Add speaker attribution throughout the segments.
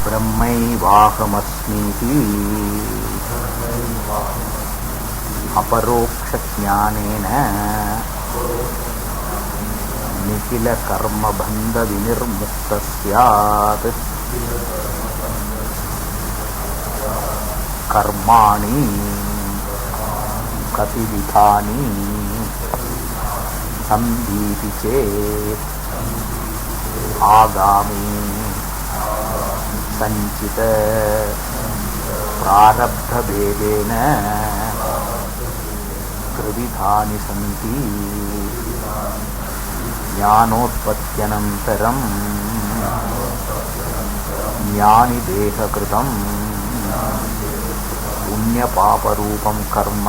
Speaker 1: ब्रह्मैवाहमस्मीति अपरोक्षज्ञानेन निखिलकर्मबन्धविनिर्मुक्तस्यात् कर्माणि कतिविधानि सन्धीति चेत् आगामी संचित प्रारब्धभेदेन त्रिविधानि सन्ति ज्ञानोत्पत्त्यनन्तरं ज्ञानिदेहकृतं पुण्यपापरूपं कर्म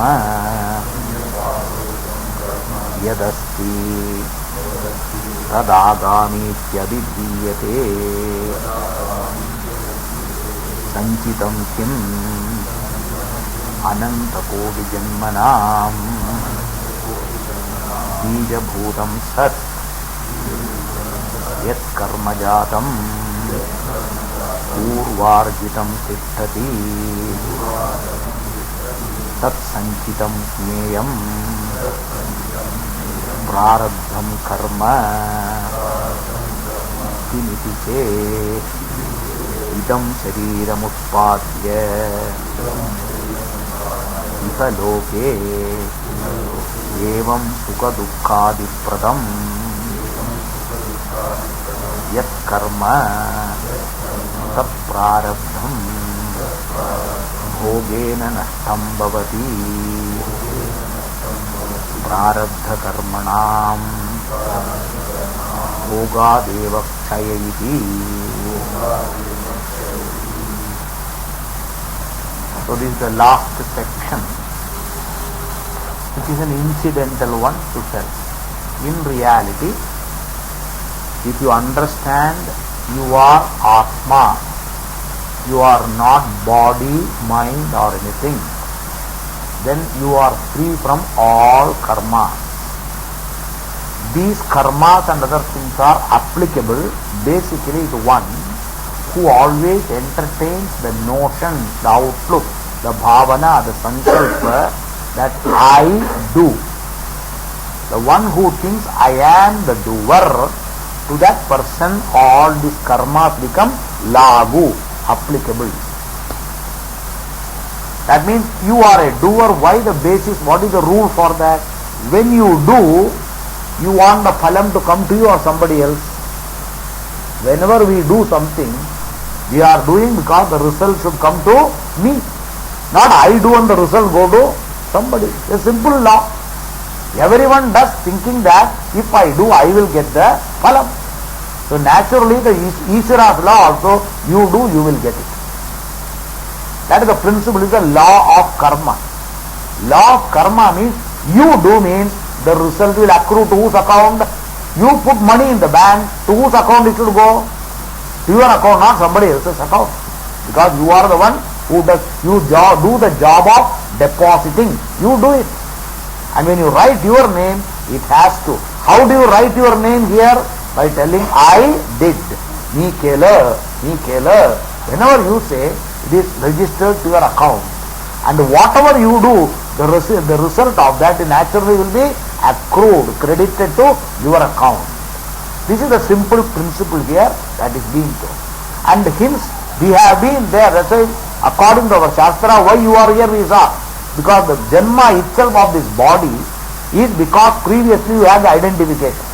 Speaker 1: यदस्ति तदागामीत्यभिधीयते। संचितं किम् अनन्तकोटिजन्मनां बीजभूतं सत् यत्कर्मजातं पूर्वार्जितं तिष्ठति तत्सञ्चितं ज्ञेयं प्रारब्धं कर्म किमिति चेत् इदं शरीरमुत्पाद्य इह लोके एवं सुखदुःखादिप्रदं यत्कर्म तत्प्रारब्धं भोगेन नष्टं भवति। प्रारब्धकर्मणां भोगादेव क्षय इति। So this is the last section, which is an incidental one to self. In reality, if you understand you are Atma, you are not body, mind or anything, then you are free from all karma. These karmas and other things are applicable basically to one who always entertains the notion, the outlook, the bhavana, the sankalpa that I do. The one who thinks I am the doer, to that person all these karmas become lagu, applicable. That means you are a doer. Why the basis? What is the rule for that? When you do, you want the phalam to come to you or somebody else. Whenever we do something, we are doing because the result should come to me. Not I do and the result go to somebody. A simple law. Everyone does thinking that if I do, I will get the phalam. So naturally the Ishvara's law also, you do, you will get it. That is the principle, is the law of karma. Law of karma means you do means the result will accrue to whose account? You put money in the bank, to whose account it should go? To your account, not somebody else's account. Because you are the one who does, do the job of depositing. You do it. And when you write your name, it has to. How do you write your name here? By telling I did. Me kela. Whenever you say, it is registered to your account. And whatever you do, the result of that naturally will be accrued, credited to your account. This is the simple principle here that is being told. And hence, we have been there. That's why, according to our Shastra, why you are here is because the Janma itself of this body is because previously you had the identification.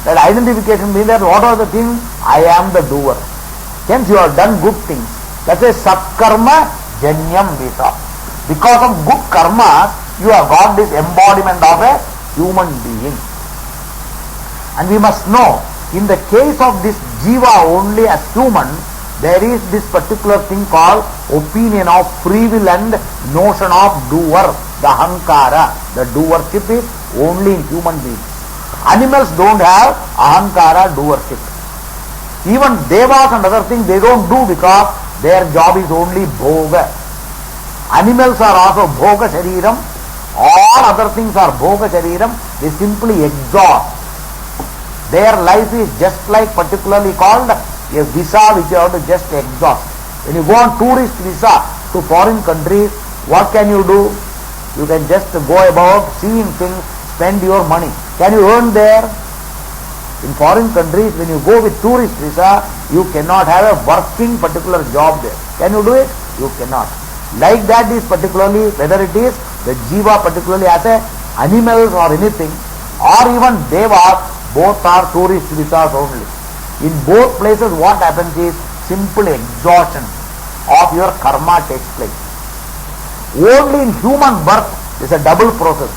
Speaker 1: That identification means that what are the things? I am the doer. Hence you have done good things. That's a satkarma janyam visa. Because of good karma, you have got this embodiment of a human being. And we must know, in the case of this jiva only as human, there is this particular thing called opinion of free will and notion of doer, the ahankara. The doership is only in human beings. Animals don't have ahankara, doership. Even devas and other things they don't do because their job is only bhoga. Animals are also bhoga shariram. All other things are bhoga shariram. They simply exhaust. Their life is just like particularly called a visa which you have to just exhaust. When you go on tourist visa to foreign countries, what can you do? You can just go about seeing things, spend your money. Can you earn there? In foreign countries, when you go with tourist visa, you cannot have a working particular job there. Can you do it? You cannot. Like that is particularly, whether it is the jiva particularly as a animals or anything, or even devas, both are tourist visas only. In both places what happens is simple exhaustion of your karma takes place. Only in human birth is a double process.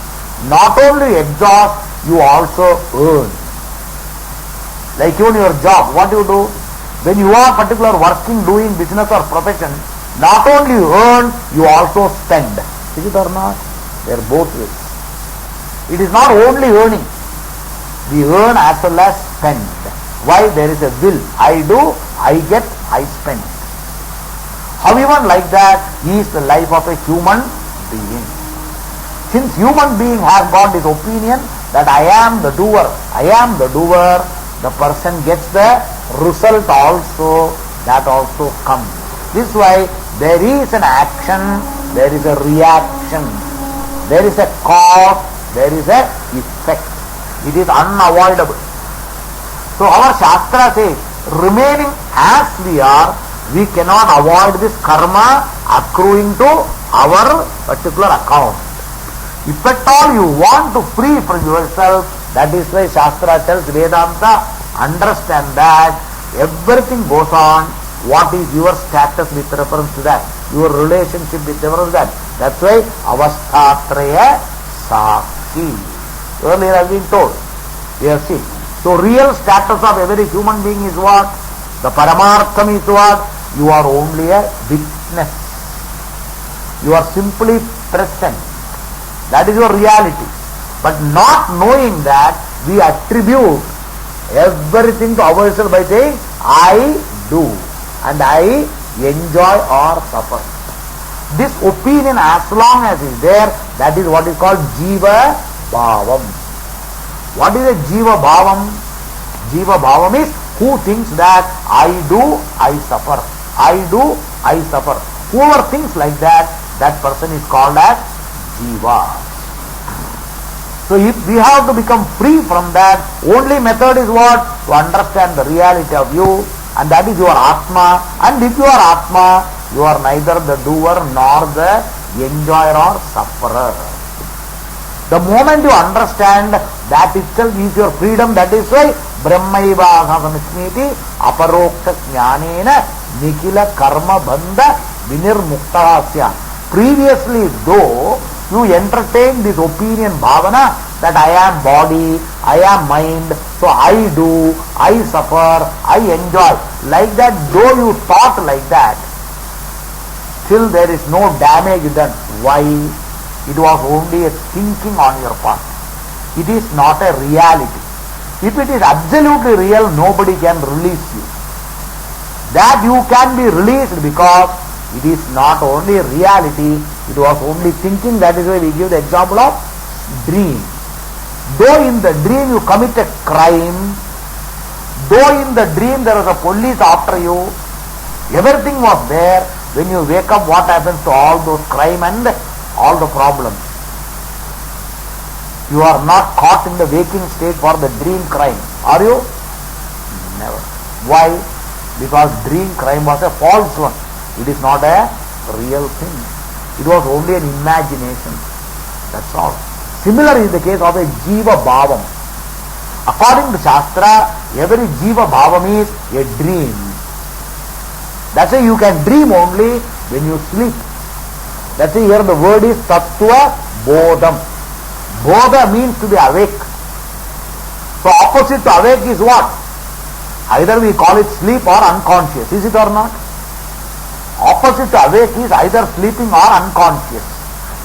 Speaker 1: Not only exhaust, you also earn. Like even your job, what you do? When you are particular working, doing business or profession, not only you earn, you also spend. Is it or not? They are both ways. It is not only earning. We earn as well as spend. Why? There is a will. I do, I get, I spend. However, like that is the life of a human being. Since human being has got this opinion that I am the doer, the person gets the result also, that also comes. This is why there is an action, there is a reaction, there is a cause, there is a effect. It is unavoidable. So our Shastra says, remaining as we are, we cannot avoid this karma accruing to our particular account. If at all you want to free from yourself, that is why Shastra tells Vedanta, understand that everything goes on. What is your status with reference to that? Your relationship with reference to that. That's why Avasthatraya Sakshi. Earlier I have been told. We have seen. So real status of every human being is what? The Paramartham is what? You are only a witness. You are simply present. That is your reality. But not knowing that, we attribute everything to ourselves by saying, I do and I enjoy or suffer. This opinion, as long as is there, that is what is called Jiva Bhavam. What is a Jiva Bhavam? Jiva Bhavam is who thinks that I do, I suffer. I do, I suffer. Whoever thinks like that, that person is called as Jiva. So if we have to become free from that, only method is what? To understand the reality of you, and that is your Atma. And if you are Atma, you are neither the doer nor the enjoyer or sufferer. The moment you understand, that itself is your freedom. That is why Brahmaivahamiti aparokta jnanena nikila karma bandha vinirmuktasya. Previously, though you entertain this opinion bhavana that I am body, I am mind, so I do, I suffer, I enjoy. Like that, though you thought like that, still there is no damage done. Why? It was only a thinking on your part. It is not a reality. If it is absolutely real, nobody can release you. That you can be released because it is not only reality, it was only thinking. That is why we give the example of dream. Though in the dream you commit a crime, though in the dream there was a police after you, everything was there. When you wake up, what happens to all those crime and all the problems? You are not caught in the waking state for the dream crime, are you? Never. Why? Because dream crime was a false one. It is not a real thing. It was only an imagination. That's all. Similar is the case of a Jiva Bhavam. According to Shastra, every Jiva Bhavam is a dream. That's why you can dream only when you sleep. That's why here the word is Tattva Bodham. Bodha means to be awake. So opposite to awake is what? Either we call it sleep or unconscious. Is it or not? Opposite to awake is either sleeping or unconscious.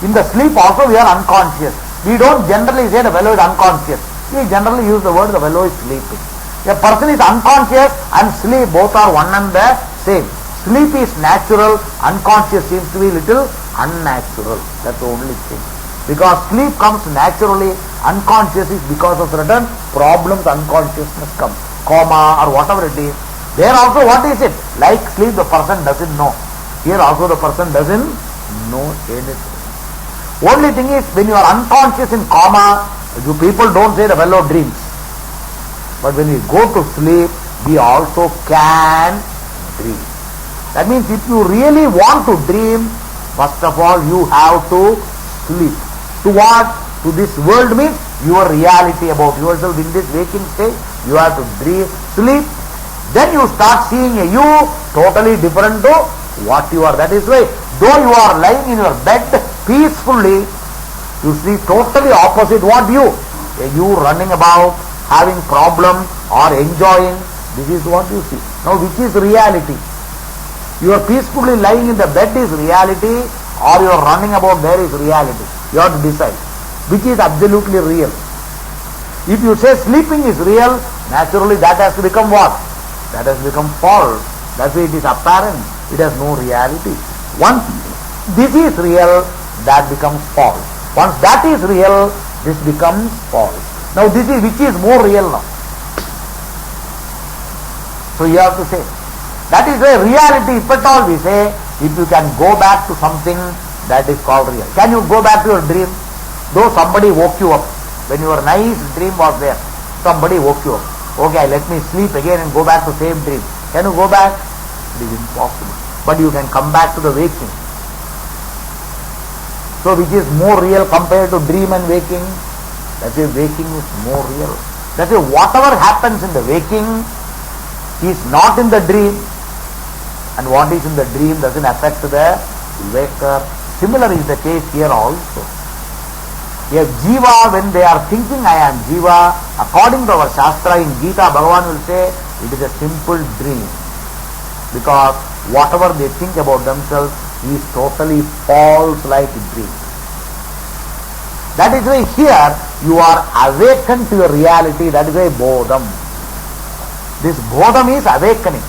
Speaker 1: In the sleep also we are unconscious. We don't generally say the fellow is unconscious. We generally use the word the fellow is sleeping. A person is unconscious and sleep, both are one and the same. Sleep is natural, unconscious seems to be little unnatural. That's the only thing. Because sleep comes naturally, unconscious is because of certain problems unconsciousness comes. Coma or whatever it is. There also what is it? Like sleep, the person doesn't know. Here also the person doesn't know anything. Only thing is, when you are unconscious in coma, you people don't say the fellow dreams. But when we go to sleep, we also can dream. That means if you really want to dream, first of all you have to sleep. To what? To this world means your reality about yourself in this waking state. You have to dream, sleep. Then you start seeing a you totally different to what you are. That is why, though you are lying in your bed peacefully, you see totally opposite what you. A you running about, having problem or enjoying. This is what you see. Now which is reality? You are peacefully lying in the bed is reality, or you are running about there is reality. You have to decide which is absolutely real. If you say sleeping is real, naturally that has to become what? That has become false. That's why it is apparent. It has no reality. Once this is real, that becomes false. Once that is real, this becomes false. Now this is which is more real now. So you have to say. That is why reality, if at all we say, if you can go back to something, that is called real. Can you go back to your dream? Though somebody woke you up, when your nice dream was there, somebody woke you up. Okay, let me sleep again and go back to same dream. Can you go back? It is impossible. But you can come back to the waking. So which is more real compared to dream and waking? That is, waking is more real. That is, whatever happens in the waking is not in the dream, and what is in the dream doesn't affect the waker. Similar is the case here also. A jiva, when they are thinking I am jiva, according to our Shastra in Gita, Bhagavan will say it is a simple dream. Because whatever they think about themselves is totally false like a dream. That is why here you are awakened to your reality. That is why Bodham. This Bodham is awakening.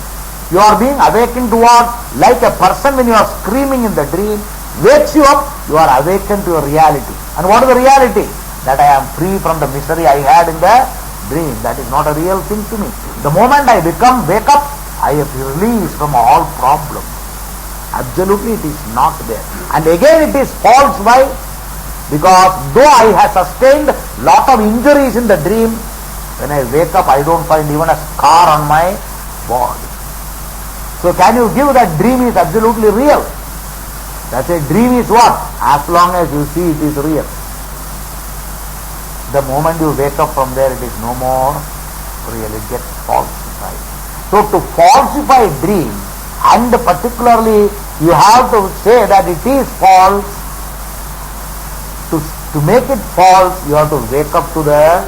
Speaker 1: You are being awakened to what? Like a person when you are screaming in the dream, wakes you up, you are awakened to your reality. And what is the reality? That I am free from the misery I had in the dream. That is not a real thing to me. The moment I wake up, I am released from all problems. Absolutely it is not there. And again it is false. Why? Because though I have sustained lot of injuries in the dream, when I wake up I don't find even a scar on my body. So can you give that dream is absolutely real? That's a dream is what? As long as you see it is real. The moment you wake up from there, it is no more real. It gets falsified. So to falsify a dream, and particularly you have to say that it is false. To make it false, you have to wake up to the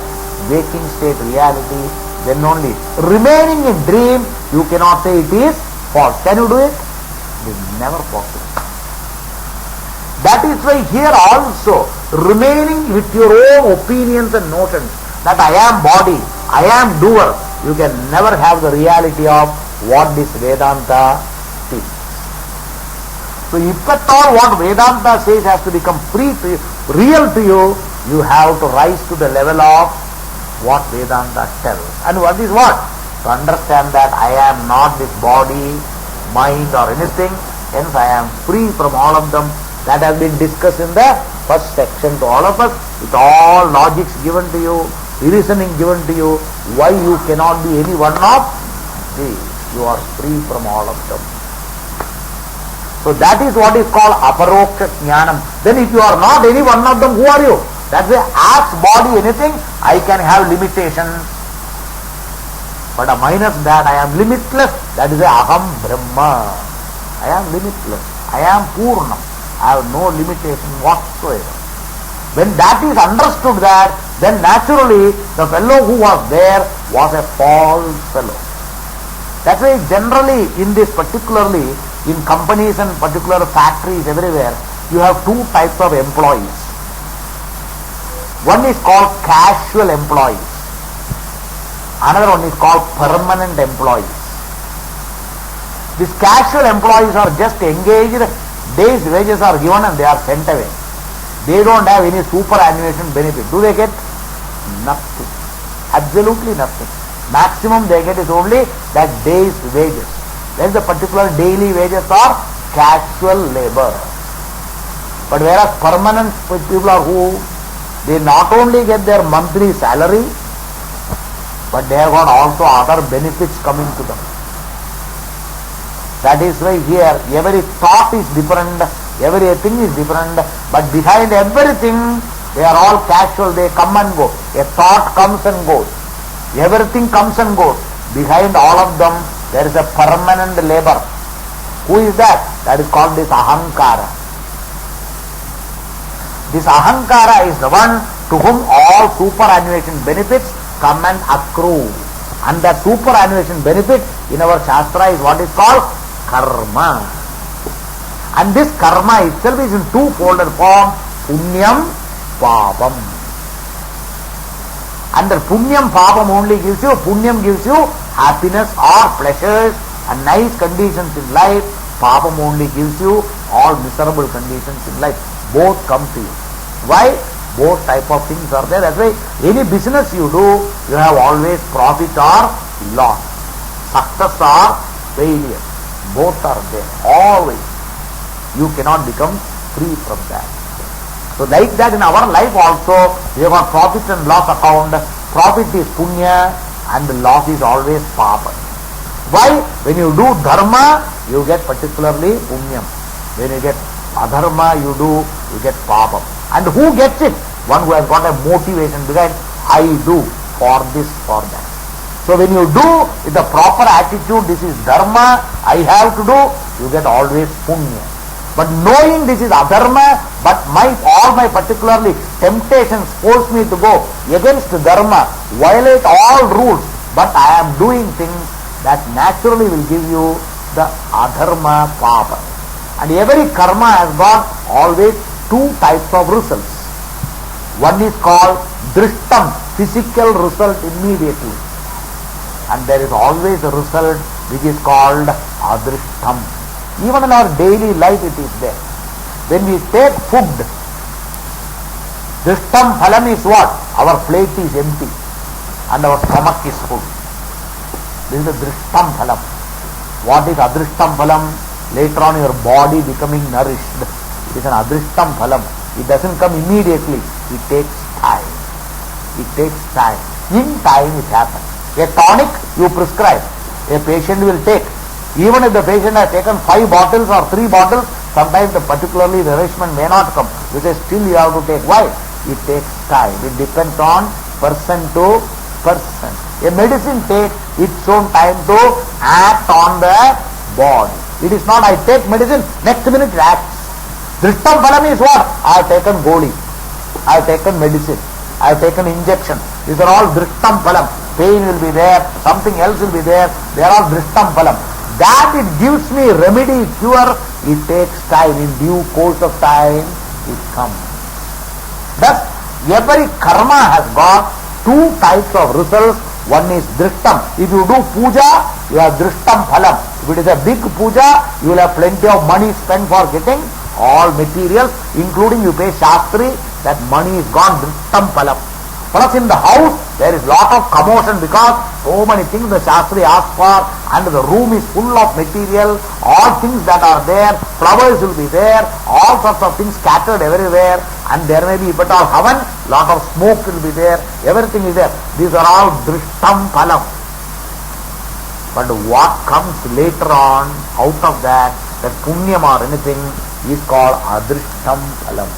Speaker 1: waking state reality. Then only. Remaining in dream, you cannot say it is false. Can you do it? It is never possible. That is why here also, remaining with your own opinions and notions, that I am body, I am doer, you can never have the reality of what this Vedanta is. So if at all what Vedanta says has to become free to you, real to you, you have to rise to the level of what Vedanta tells. And what is what? To understand that I am not this body, mind or anything, hence I am free from all of them. That has been discussed in the first section to all of us, with all logics given to you, reasoning given to you, why you cannot be any one of these. You are free from all of them. So that is what is called aparoksha jnanam. Then if you are not any one of them, who are you? That's why as body anything, I can have limitations. But minus that, I am limitless. That is a aham brahma. I am limitless. I am purna. I have no limitation whatsoever. When that is understood that, then naturally the fellow who was there was a false fellow. That's why generally in this, particularly in companies and particular factories everywhere, you have two types of employees. One is called casual employees. Another one is called permanent employees. These casual employees are just engaged, days wages are given and they are sent away. They don't have any superannuation benefit. Do they get? Nothing. Absolutely nothing. Maximum they get is only that day's wages. Then the particular daily wages are casual labor. But whereas permanent people are who? They not only get their monthly salary, but they have got also other benefits coming to them. That is why here every thought is different, everything is different, but behind everything they are all casual, they come and go. A thought comes and goes. Everything comes and goes. Behind all of them there is a permanent labor. Who is that? That is called this ahankara. This ahankara is the one to whom all superannuation benefits come and accrue. And that superannuation benefit in our Shastra is what is called karma. And this karma itself is in two-folded form, punyam, papam. And the punyam, papam only gives you, punyam gives you happiness or pleasures and nice conditions in life. Papam only gives you all miserable conditions in life. Both come to you. Why? Both type of things are there. That's why any business you do, you have always profit or loss, success or failure. Both are there, always. You cannot become free from that. So like that in our life also, we have got profit and loss account. Profit is punya and the loss is always papa. Why? When you do dharma, you get particularly punyam. When you get adharma, you get papa. And who gets it? One who has got a motivation behind, I do for this, for that. So when you do with the proper attitude, this is dharma, I have to do, you get always punya. But knowing this is adharma, but all my particularly temptations force me to go against dharma, violate all rules, but I am doing things that naturally will give you the adharma papa. And every karma has got always two types of results. One is called drishtam, physical result immediately. And there is always a result which is called adrishtam. Even in our daily life it is there. When we take food, drishtam phalam is what? Our plate is empty and our stomach is full. This is the drishtam phalam. What is adrishtam phalam? Later on your body becoming nourished. It is an adrishtam phalam. It doesn't come immediately. It takes time. It takes time. In time it happens. A tonic you prescribe, a patient will take. Even if the patient has taken 5 bottles or 3 bottles, sometimes the particularly nourishment may not come. Because still you have to take. Why? It takes time. It depends on person to person. A medicine takes its own time to act on the body. It is not I take medicine, next minute it acts. Drishtam phalam is what? I have taken goli, I have taken medicine, I have taken injection. These are all drishtam phalam. Pain will be there, something else will be there. They are all drishtam phalam. That it gives me remedy, cure, it takes time. In due course of time, it comes. Thus, every karma has got two types of results. One is drishtam. If you do puja, you have drishtam phalam. If it is a big puja, you will have plenty of money spent for getting all materials, including you pay shastri, that money is gone, drishtam phalam. Plus in the house, there is lot of commotion because so many things the shastri asks for and the room is full of material, all things that are there, flowers will be there, all sorts of things scattered everywhere, and there may be, if at all havan, lot of smoke will be there, everything is there. These are all drishtam phalam. But what comes later on out of that punyam or anything is called adrishtam phalam.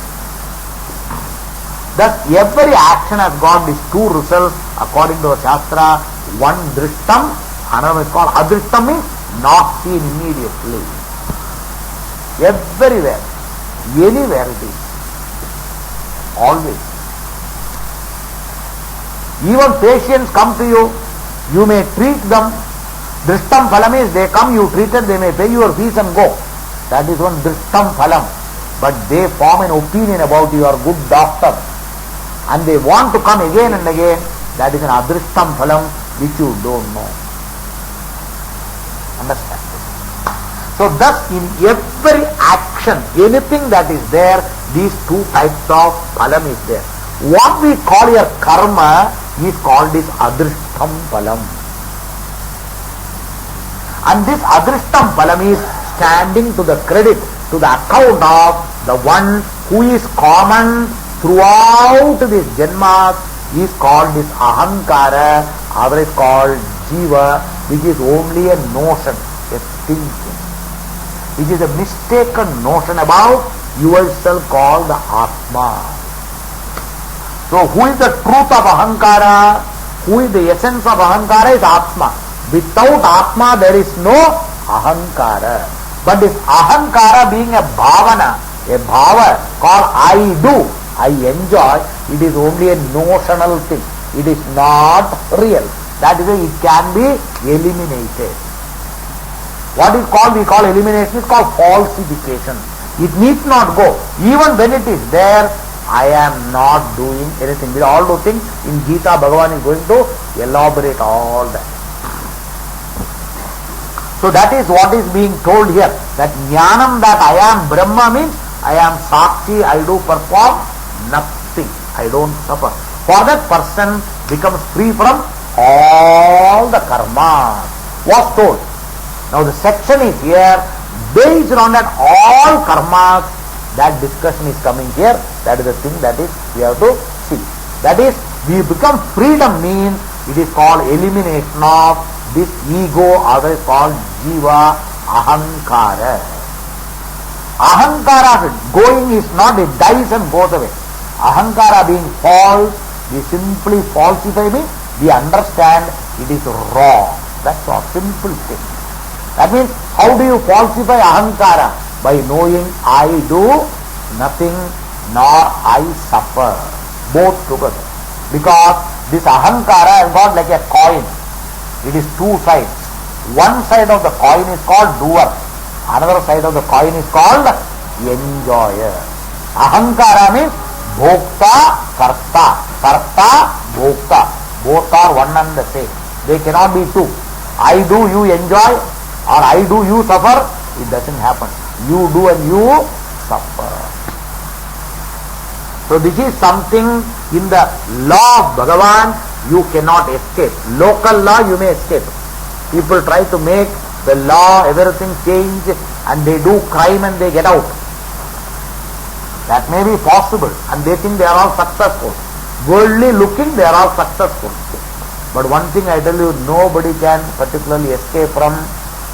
Speaker 1: Thus every action has got these two results according to the Shastra. One drishtam, another is called adrishtam, means not seen immediately. Everywhere, anywhere it is. Always. Even patients come to you, you may treat them. Drishtam phalam is they come, you treat it, they may pay your fees and go. That is one drishtam phalam. But they form an opinion about you are good doctor. And they want to come again and again. That is an adrishtam phalam which you don't know. Understand? So thus in every action, anything that is there, these two types of phalam is there. What we call here karma is called this adrishtam phalam. And this adrishtam phalam is standing to the credit, to the account of the one who is common throughout this janma, is called this ahankara, otherwise called jiva, which is only a notion, a thinking, which is a mistaken notion about yourself called the Atma. So who is the truth of ahankara? Who is the essence of ahankara is Atma. Without Atma there is no ahankara. But this ahankara being a bhavana, a bhava called I do, I enjoy, it is only a notional thing. It is not real. That is why it can be eliminated. What is called, we call elimination, is called falsification. It needs not go. Even when it is there, I am not doing anything. With all those things, in Gita, Bhagavan is going to elaborate all that. So that is what is being told here. That jnanam, that I am Brahma, means I am Sakshi, I do perform nothing. I don't suffer. For that person becomes free from all the karma. Was told. Now the section is here, based on that all karmas, that discussion is coming here. That is the thing that is we have to see. That is, we become freedom means it is called elimination of this ego, otherwise called jiva, ahankara. Ahankara going is not, it dies and goes away. Ahankara being false, we simply falsify means we understand it is wrong. That's all, simple thing. That means, how do you falsify ahankara? By knowing I do nothing nor I suffer. Both together. Because this ahankara has got like a coin. It is two sides. One side of the coin is called doer. Another side of the coin is called enjoyer. Ahankara means bhokta, karta. Karta, bhokta. Both are one and the same. They cannot be two. I do, you enjoy, or I do, you suffer. It doesn't happen. You do and you suffer. So this is something in the law of Bhagavan you cannot escape. Local law you may escape. People try to make the law, everything change, and they do crime and they get out. That may be possible, and they think they are all successful. Worldly looking, they are all successful. But one thing I tell you, nobody can particularly escape from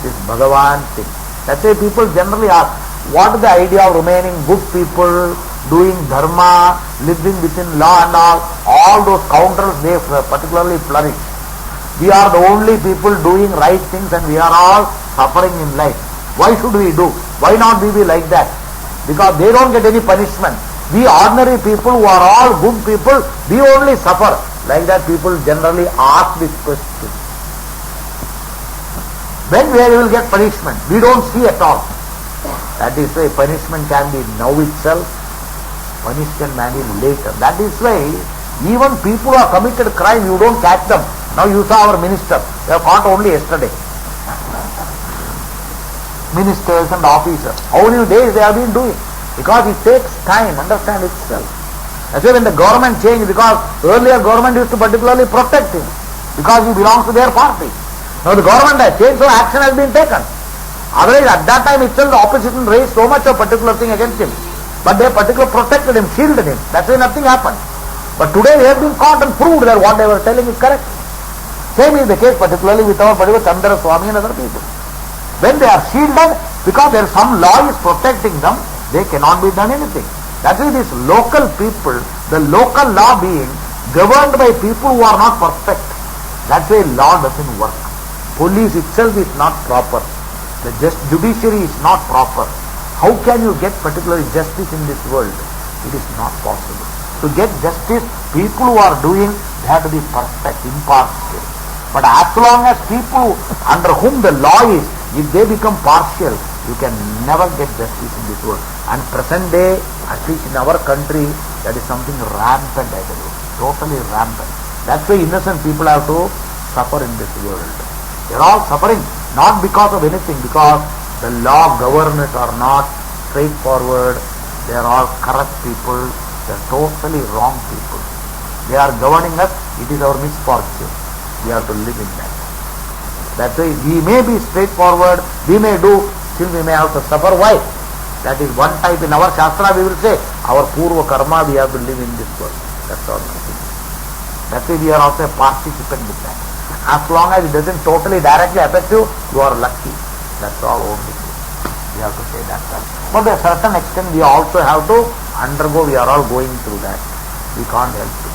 Speaker 1: this Bhagavan thing. That's why people generally ask, what is the idea of remaining good people, doing dharma, living within law and all those counters, they particularly flourish. We are the only people doing right things and we are all suffering in life. Why should we do? Why not we be like that? Because they don't get any punishment. We ordinary people who are all good people, we only suffer. Like that people generally ask this question. When we will get punishment? We don't see at all. That is why punishment can be now itself, punishment can be later. That is why even people who have committed crime, you don't catch them. Now you saw our minister, they have caught only yesterday. Ministers and officers, how many days they have been doing? Because it takes time, understand itself. That's why when the government changed, because earlier government used to particularly protect him, because he belongs to their party. Now the government has changed, so action has been taken. Otherwise at that time itself the opposition raised so much of particular thing against him. But they particularly protected him, shielded him. That's why nothing happened. But today they have been caught and proved that what they were telling is correct. Same is the case particularly with our particular Chandra Swami and other people. When they are shielded, because there is some law is protecting them, they cannot be done anything. That's why these local people, the local law being governed by people who are not perfect. That's why law doesn't work. Police itself is not proper. The judiciary is not proper. How can you get particularly justice in this world? It is not possible. To get justice, people who are doing, they have to be perfect, impartial. But as long as people under whom the law is, if they become partial, you can never get justice in this world. And present day, at least in our country, that is something rampant, I tell you. Totally rampant. That's why innocent people have to suffer in this world. They are all suffering, not because of anything, because the law governors are not straightforward. They are all corrupt people. They are totally wrong people. They are governing us. It is our misfortune. We have to live in that. That's why we may be straightforward, we may do, still we may have to suffer. Why? That is one type. In our Shastra we will say, our Purva Karma we have to live in this world. That's all. That's why we are also a participant with that. As long as it doesn't totally directly affect you, you are lucky. That's all only. We have to say that. But to a certain extent we also have to undergo, we are all going through that. We can't help it.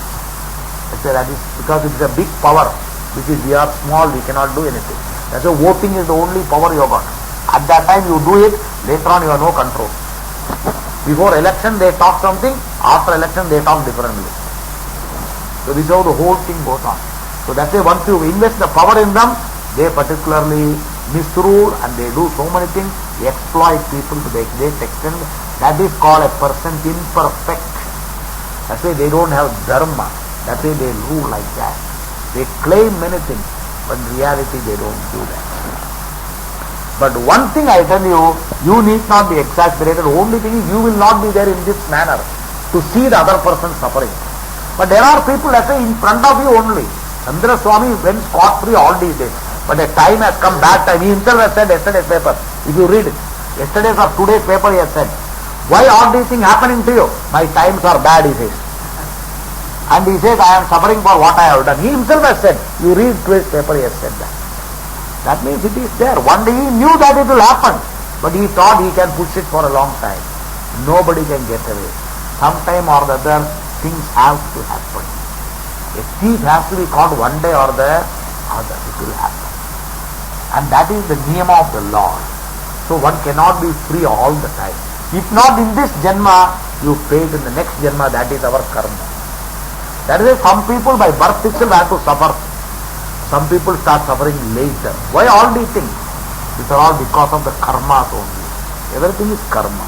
Speaker 1: That is because it is a big power, which is we are small, we cannot do anything. That's why voting is the only power you have got. At that time you do it, later on you have no control. Before election they talk something, after election they talk differently. So this is how the whole thing goes on. So that's why once you invest the power in them, they particularly misrule and they do so many things, they exploit people to the great extent. That is called a person imperfect. That's why they don't have dharma. That's why they rule like that. They claim many things, but in reality they don't do that. But one thing I tell you, you need not be exasperated. The only thing is you will not be there in this manner to see the other person suffering. But there are people that say in front of you only. Chandra Swami went scot-free all these days. But a time has come, bad time. He himself has said yesterday's paper. If you read yesterday's or today's paper, he has said, why all these things happening to you? My times are bad, he says. And he says, I am suffering for what I have done. He himself has said, you read today's paper, he has said that. That means it is there. One day he knew that it will happen. But he thought he can push it for a long time. Nobody can get away. Sometime or the other, things have to happen. A thief has to be caught one day or the other. It will happen. And that is the niyama of the Lord. So one cannot be free all the time. If not in this Janma, you fail in the next Janma. That is our karma. That is why some people by birth itself have to suffer. Some people start suffering later. Why all these things? These are all because of the karmas only. Everything is karma.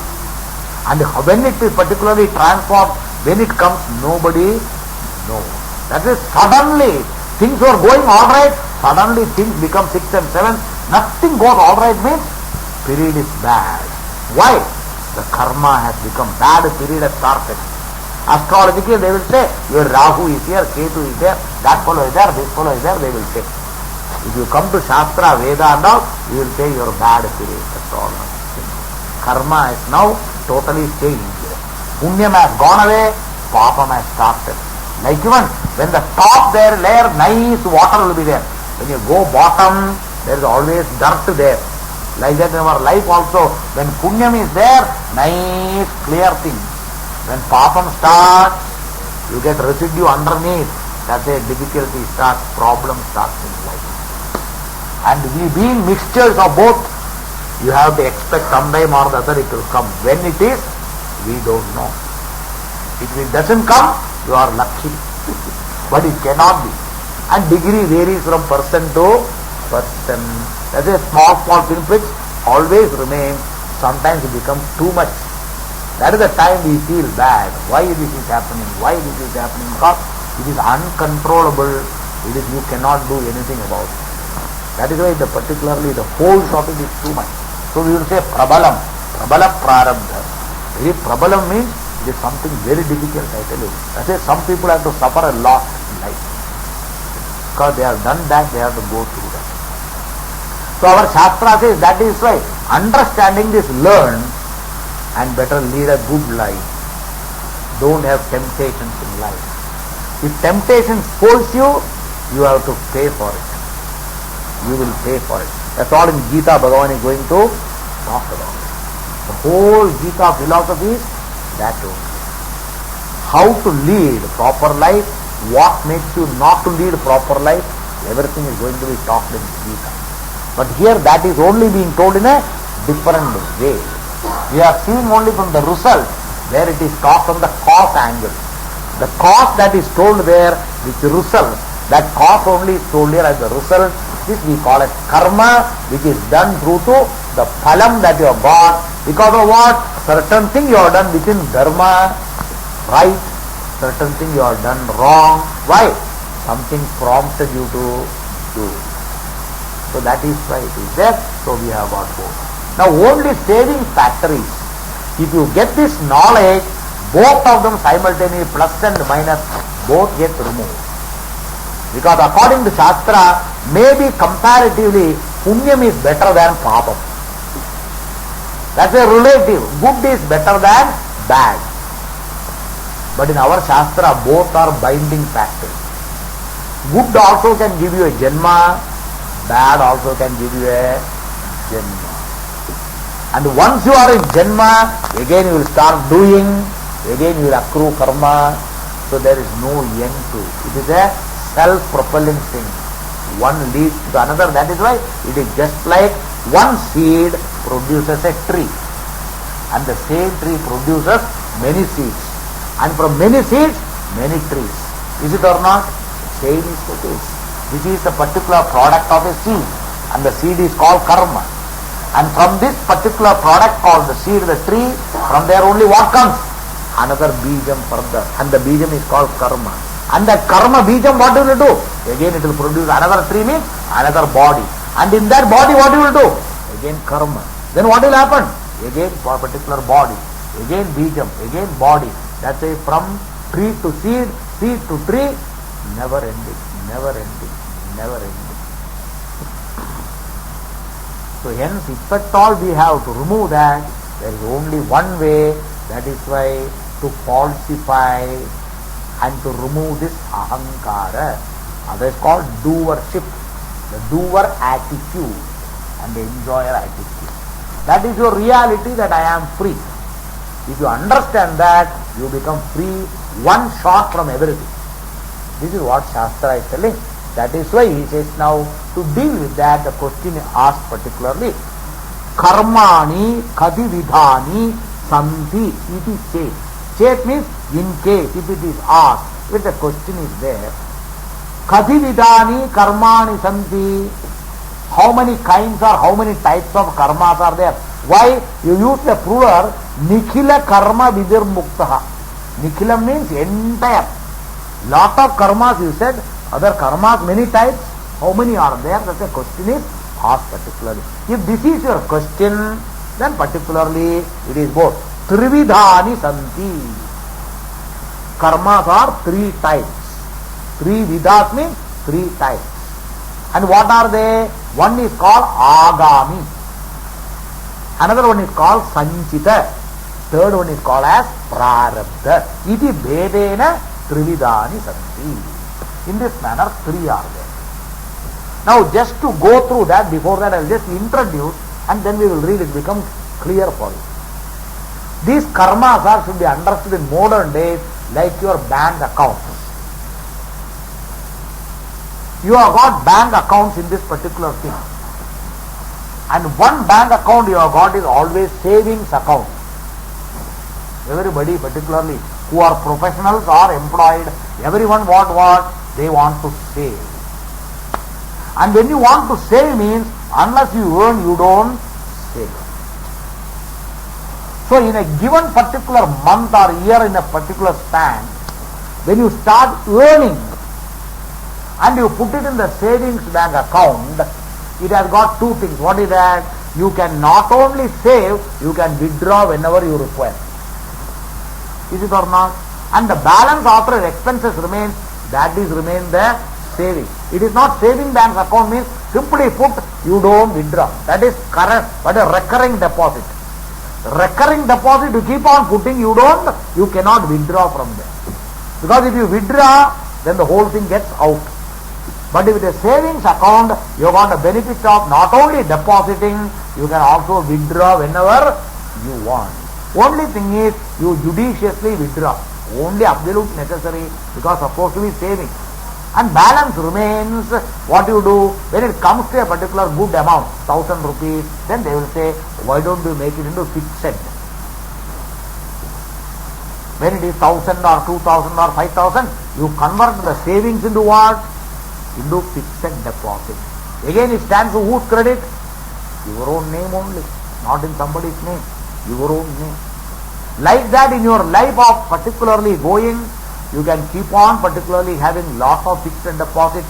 Speaker 1: And when it is particularly transformed, when it comes, nobody knows. That is suddenly, things were going alright, suddenly things become 6 and 7, nothing goes alright means, period is bad. Why? The karma has become bad, period has started. Astrologically they will say, your Rahu is here, Ketu is there, that fellow is there, this fellow is there, they will say. If you come to Shastra, Veda and all, you will say your bad period, that's all. Karma is now totally changed. Punyam has gone away, Papam has started. Like even when the top there layer, nice water will be there. When you go bottom, there is always dirt there. Like that in our life also, when Punyam is there, nice clear thing. When Papam starts, you get residue underneath. That's a difficulty starts, problem starts in life. And we being mixtures of both, you have to expect sometime or the other it will come. When it is, we don't know. If it doesn't come, you are lucky. But it cannot be. And degree varies from person to person. That's a small pinpricks always remain. Sometimes it becomes too much. That is the time we feel bad. Why this is happening? Why this is happening? Because it is uncontrollable. It is, you cannot do anything about it. That is why particularly the force of it is too much. So we will say prabalam, prabala prarabdha. Very prabalam means it is something very difficult, I tell you. That's why some people have to suffer a lot in life. Because they have done that, they have to go through that. So our Shastra says that is why understanding this, learn and better lead a good life. Don't have temptations in life. If temptations force you, you have to pay for it. You will pay for it. That's all in Gita Bhagavan is going to talk about. The whole Gita philosophy is that only. How to lead proper life, what makes you not to lead proper life, everything is going to be talked in Gita. But here that is only being told in a different way. We are seeing only from the result, where it is talked from the cause angle. The cause that is told there, which result, that cause only is told here as the result. This we call as karma, which is done through to the phalam that you have got. Because of what? Certain thing you have done within dharma, right? Certain thing you have done wrong. Why? Something prompted you to do. So that is why it is there. So we have got both. Now only saving factor is, if you get this knowledge, both of them simultaneously, plus and minus, both get removed. Because according to Shastra, maybe comparatively punyam is better than papam. That's a relative. Good is better than bad. But in our Shastra, both are binding factors. Good also can give you a Janma, bad also can give you a Janma. And once you are in Janma, again you will start doing, again you will accrue karma, so there is no end to it. It is a self-propelling thing. One leads to another. That is why it is just like one seed produces a tree, and the same tree produces many seeds, and from many seeds, many trees. Is it or not? Same is the case. This is the particular product of a seed, and the seed is called karma. And from this particular product called the seed, the tree, from there only what comes? Another bijam further, and the bijam is called karma. And that karma bijam, what will it do? Again it will produce another tree, means another body. And in that body what you will do? Again karma. Then what will happen? Again for a particular body, again bijam, again body. That's why from tree to seed, seed to tree, never ending, never ending, never ending. So hence, if at all we have to remove that, there is only one way. That is why to falsify and to remove this ahankara, that is called doership, the doer attitude and the enjoyer attitude. That is your reality, that I am free. If you understand that, you become free, one shot from everything. This is what Shastra is telling. That is why he says now, to deal with that, the question is asked particularly, karmani kadi vidhani santi iti chet. Chet means in case, if it is asked, if the question is there, kadi vidhani karmani santi, how many kinds or how many types of karmas are there? Why you use the plural, nikhila karma vidir muktaha. Nikhila means entire. Lot of karmas you said, other karmas many types, how many are there? That the question is asked particularly. If this is your question, then particularly it is both. Trividhani santi. Karmas are three types. Three vidas means three types. And what are they? One is called agami. Another one is called sanchita. Third one is called as prarabdha. Iti bedena trividhani santi. In this manner, three are there. Now, just to go through that, before that I will just introduce, and then we will read it, become clear for you. These karmas are should be understood in modern days like your bank accounts. You have got bank accounts in this particular thing. And one bank account you have got is always savings account. Everybody, particularly who are professionals or employed, everyone what? They want to save. And when you want to save means, unless you earn, you don't save. So in a given particular month or year, in a particular span, when you start earning and you put it in the savings bank account, it has got two things. What is that? You can not only save, you can withdraw whenever you require. Is it or not? And the balance after expenses remains, that is remain the saving. It is not saving bank account means simply put, you don't withdraw. That is current, but a recurring deposit. Recurring deposit, you keep on putting, you cannot withdraw from there. Because if you withdraw, then the whole thing gets out. But if it is savings account, you have got the benefit of not only depositing, you can also withdraw whenever you want. Only thing is, you judiciously withdraw. Only absolute necessary, because supposed to be saving. And balance remains, what you do, when it comes to a particular good amount, 1,000 rupees, then they will say, why don't you make it into fixed? When it is 1,000 or 2,000 or 5,000, you convert the savings into what? Into fixed deposit. Again it stands to whose credit? Your own name only, not in somebody's name, your own name. Like that in your life of particularly going, you can keep on particularly having lot of fixed deposit,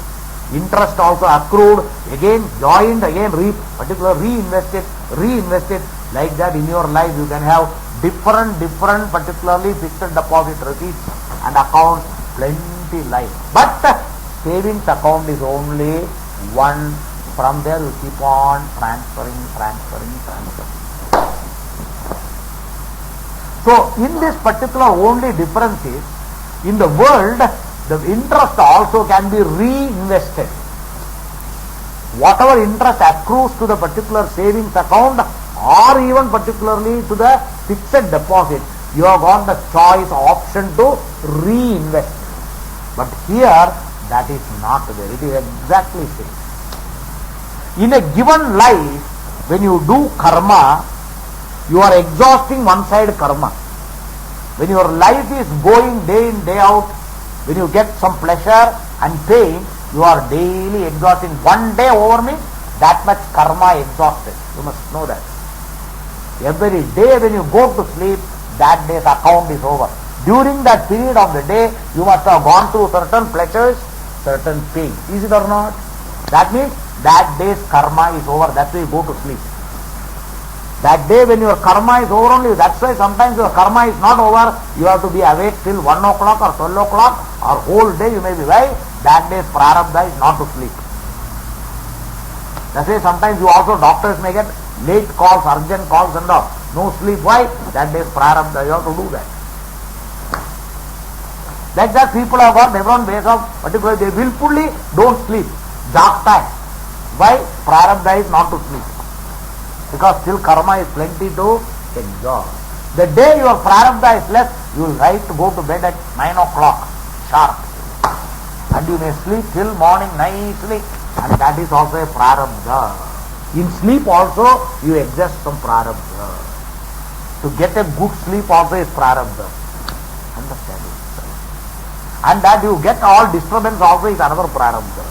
Speaker 1: interest also accrued, again joined, again particularly reinvested. Like that in your life you can have different particularly fixed deposit receipts and accounts, plenty life. But savings account is only 1, from there you keep on transferring. So in this particular only difference is, in the world, the interest also can be reinvested. Whatever interest accrues to the particular savings account or even particularly to the fixed deposit, you have got the choice option to reinvest. But here that is not there. It is exactly same. In a given life, when you do karma, you are exhausting one side karma. When your life is going day in, day out, when you get some pleasure and pain, you are daily exhausting. One day over means that much karma exhausted. You must know that. Every day when you go to sleep, that day's account is over. During that period of the day, you must have gone through certain pleasures, certain pain. Is it or not? That means that day's karma is over. That's why you go to sleep. That day when your karma is over only, that's why sometimes your karma is not over. You have to be awake till 1 o'clock or 12 o'clock or whole day you may be awake. That day's prarabdha is not to sleep. That's why sometimes you also, doctors may get late calls, urgent calls and all. No sleep. Why? That day's prarabdha. You have to do that. Like that people have got different ways of, particularly they willfully don't sleep. Jagta. Why? Prarabdha is not to sleep. Because still karma is plenty to enjoy. The day your prarabdha is less, you will right to go to bed at 9 o'clock sharp. And you may sleep till morning nicely. And that is also a prarabdha. In sleep also, you exert some prarabdha. To get a good sleep also is prarabdha. Understand it? And that you get all disturbance also is another prarabdha.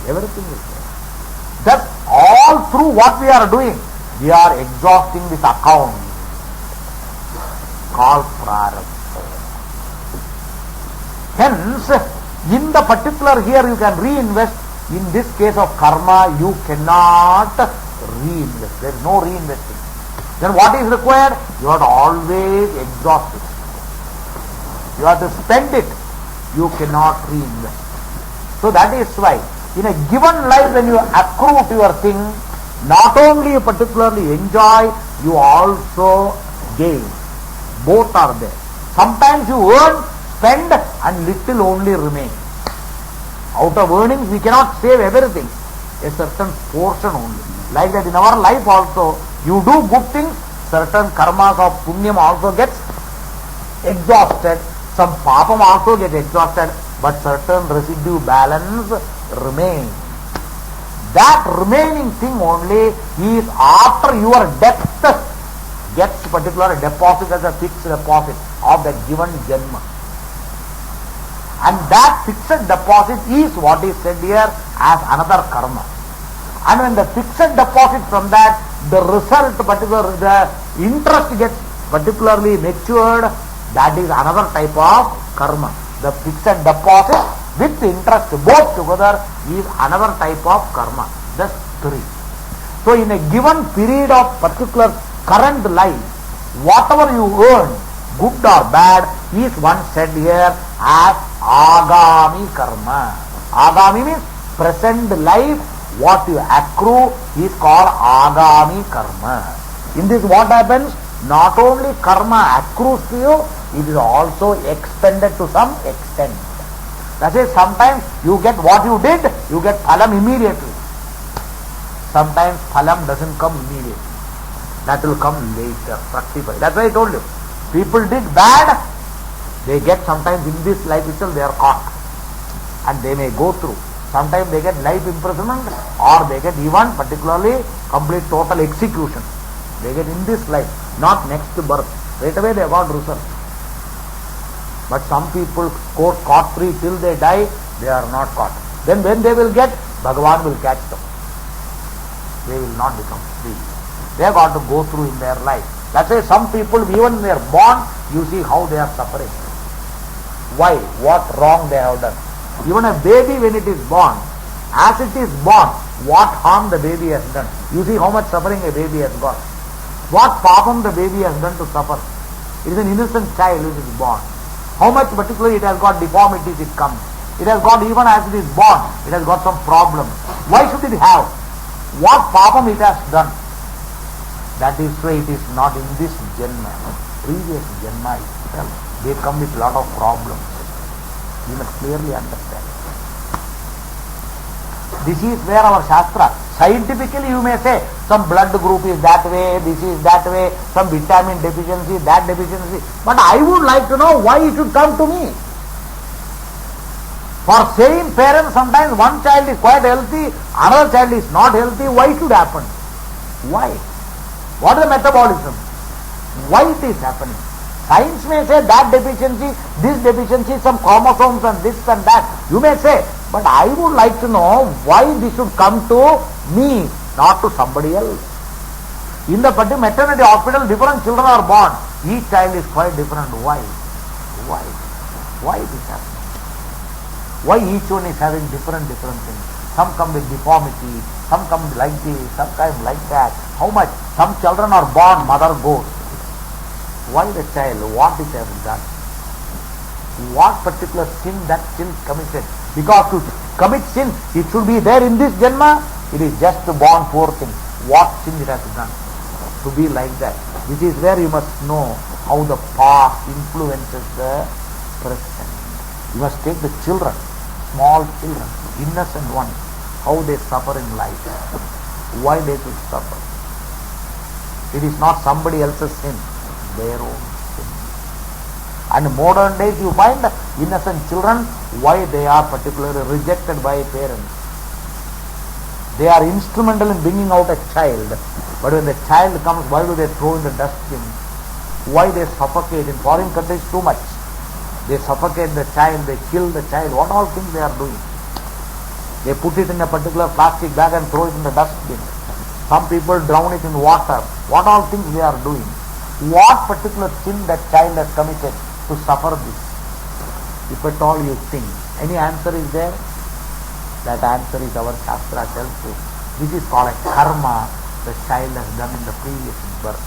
Speaker 1: Everything is there. Thus, all through what we are doing, we are exhausting this account called prarabdha. Hence, in the particular here you can reinvest. In this case of karma, you cannot reinvest. There is no reinvesting. Then what is required? You have to always exhaust it. You have to spend it. You cannot reinvest. So that is why, in a given life when you accrue to your thing, not only you particularly enjoy, you also gain. Both are there. Sometimes you earn, spend and little only remain. Out of earnings we cannot save everything. A certain portion only. Like that in our life also, you do good things, certain karmas of punyam also gets exhausted, some papam also get exhausted, but certain residue balance remains. That remaining thing only is after your death gets particular deposit as a fixed deposit of the given janma. And that fixed deposit is what is said here as another karma. And when the fixed deposit from that, the result, the interest gets particularly matured, that is another type of karma. The fixed deposit with interest both together is another type of karma. Thus three. So in a given period of particular current life, whatever you earn, good or bad, is one said here as agami karma. Agami means present life, what you accrue is called agami karma. In this what happens? Not only karma accrues to you, it is also expended to some extent. That is, sometimes you get what you did, you get phalam immediately. Sometimes phalam doesn't come immediately. That will come later, fructify. That's why I told you. People did bad, they get sometimes in this life itself they are caught. And they may go through. Sometimes they get life imprisonment or they get even particularly complete total execution. They get in this life, not next birth. Right away they have got result. But some people go scot free till they die, they are not caught. Then when they will get, Bhagavan will catch them. They will not become free. They have got to go through in their life. That's why some people, even when they are born, you see how they are suffering. Why? What wrong they have done. Even a baby when it is born, as it is born, what harm the baby has done. You see how much suffering a baby has got. What papam the baby has done to suffer. It is an innocent child which is born. How much particularly it has got deformities it comes. It has got, even as it is born, it has got some problems. Why should it have? What papam it has done? That is why it is not in this Janma. Previous Janma itself, they come with lot of problems. You must clearly understand. This is where our Shastra, scientifically you may say, some blood group is that way, this is that way, some vitamin deficiency, that deficiency. But I would like to know why it should come to me. For same parents, sometimes one child is quite healthy, another child is not healthy. Why it should happen? Why? What is the metabolism? Why it is happening? Science may say that deficiency, this deficiency, some chromosomes and this and that. You may say, but I would like to know why this should come to me, not to somebody else. In the particular maternity hospital, different children are born. Each child is quite different. Why? Why? Why it is happening? Why each one is having different things? Some come with deformity, some come like this, some come like that. How much? Some children are born, mother goes. Why the child? What it has done? What particular sin that child committed? Because to commit sin, it should be there in this Janma. It is just a born poor thing. What sin it has done? To be like that. This is where you must know how the past influences the present. You must take the children, small children, innocent ones, how they suffer in life. Why they should suffer? It is not somebody else's sin, their own sin. And modern days you find innocent children, why they are particularly rejected by parents. They are instrumental in bringing out a child, but when the child comes, why do they throw in the dustbin? Why they suffocate? In foreign countries too much. They suffocate the child, they kill the child. What all things they are doing? They put it in a particular plastic bag and throw it in the dustbin. Some people drown it in water. What all things they are doing? What particular sin that child has committed to suffer this? If at all you think. Any answer is there? That answer is our Shastra tells you. This is called a karma the child has done in the previous birth.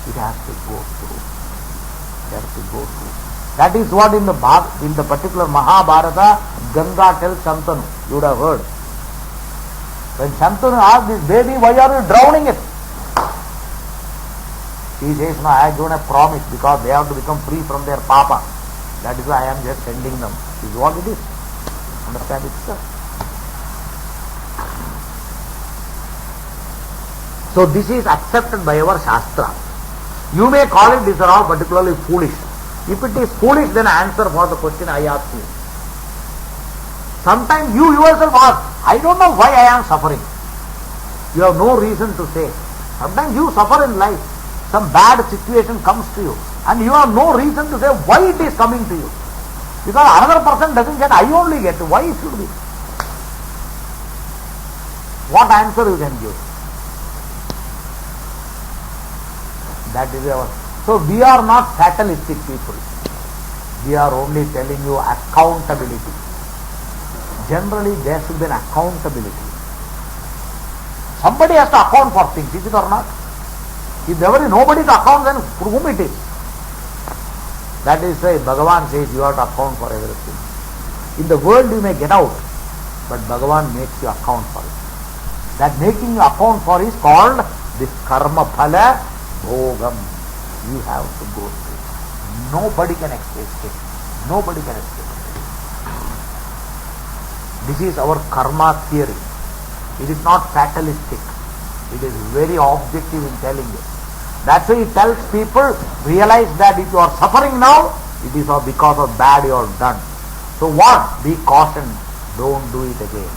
Speaker 1: It has to go through. It has to go through. That is what in the particular Mahabharata, Ganga tells Shantanu. You would have heard. When Shantanu asked this baby, why are you drowning it? He says, no, I have given a promise because they have to become free from their papa. That is why I am just sending them. This is what it is. Understand it, sir? So this is accepted by our Shastra. You may call it, these are all particularly foolish. If it is foolish, then answer for the question I asked you. Sometimes you yourself ask, I don't know why I am suffering. You have no reason to say. Sometimes you suffer in life. Some bad situation comes to you and you have no reason to say why it is coming to you. Because another person doesn't get, I only get. Why it should be? What answer you can give? That is our... So we are not fatalistic people. We are only telling you accountability. Generally there should be an accountability. Somebody has to account for things, is it or not? If there is nobody to account, then for whom it is? That is why Bhagavan says you have to account for everything. In the world you may get out, but Bhagavan makes you account for it. That making you account for is called this karma phala bhogam. You have to go through. Nobody can escape. Nobody can escape. This is our karma theory. It is not fatalistic. It is very objective in telling you. That's why it tells people, realize that if you are suffering now, it is because of bad you have done. So what? Be cautioned. Don't do it again.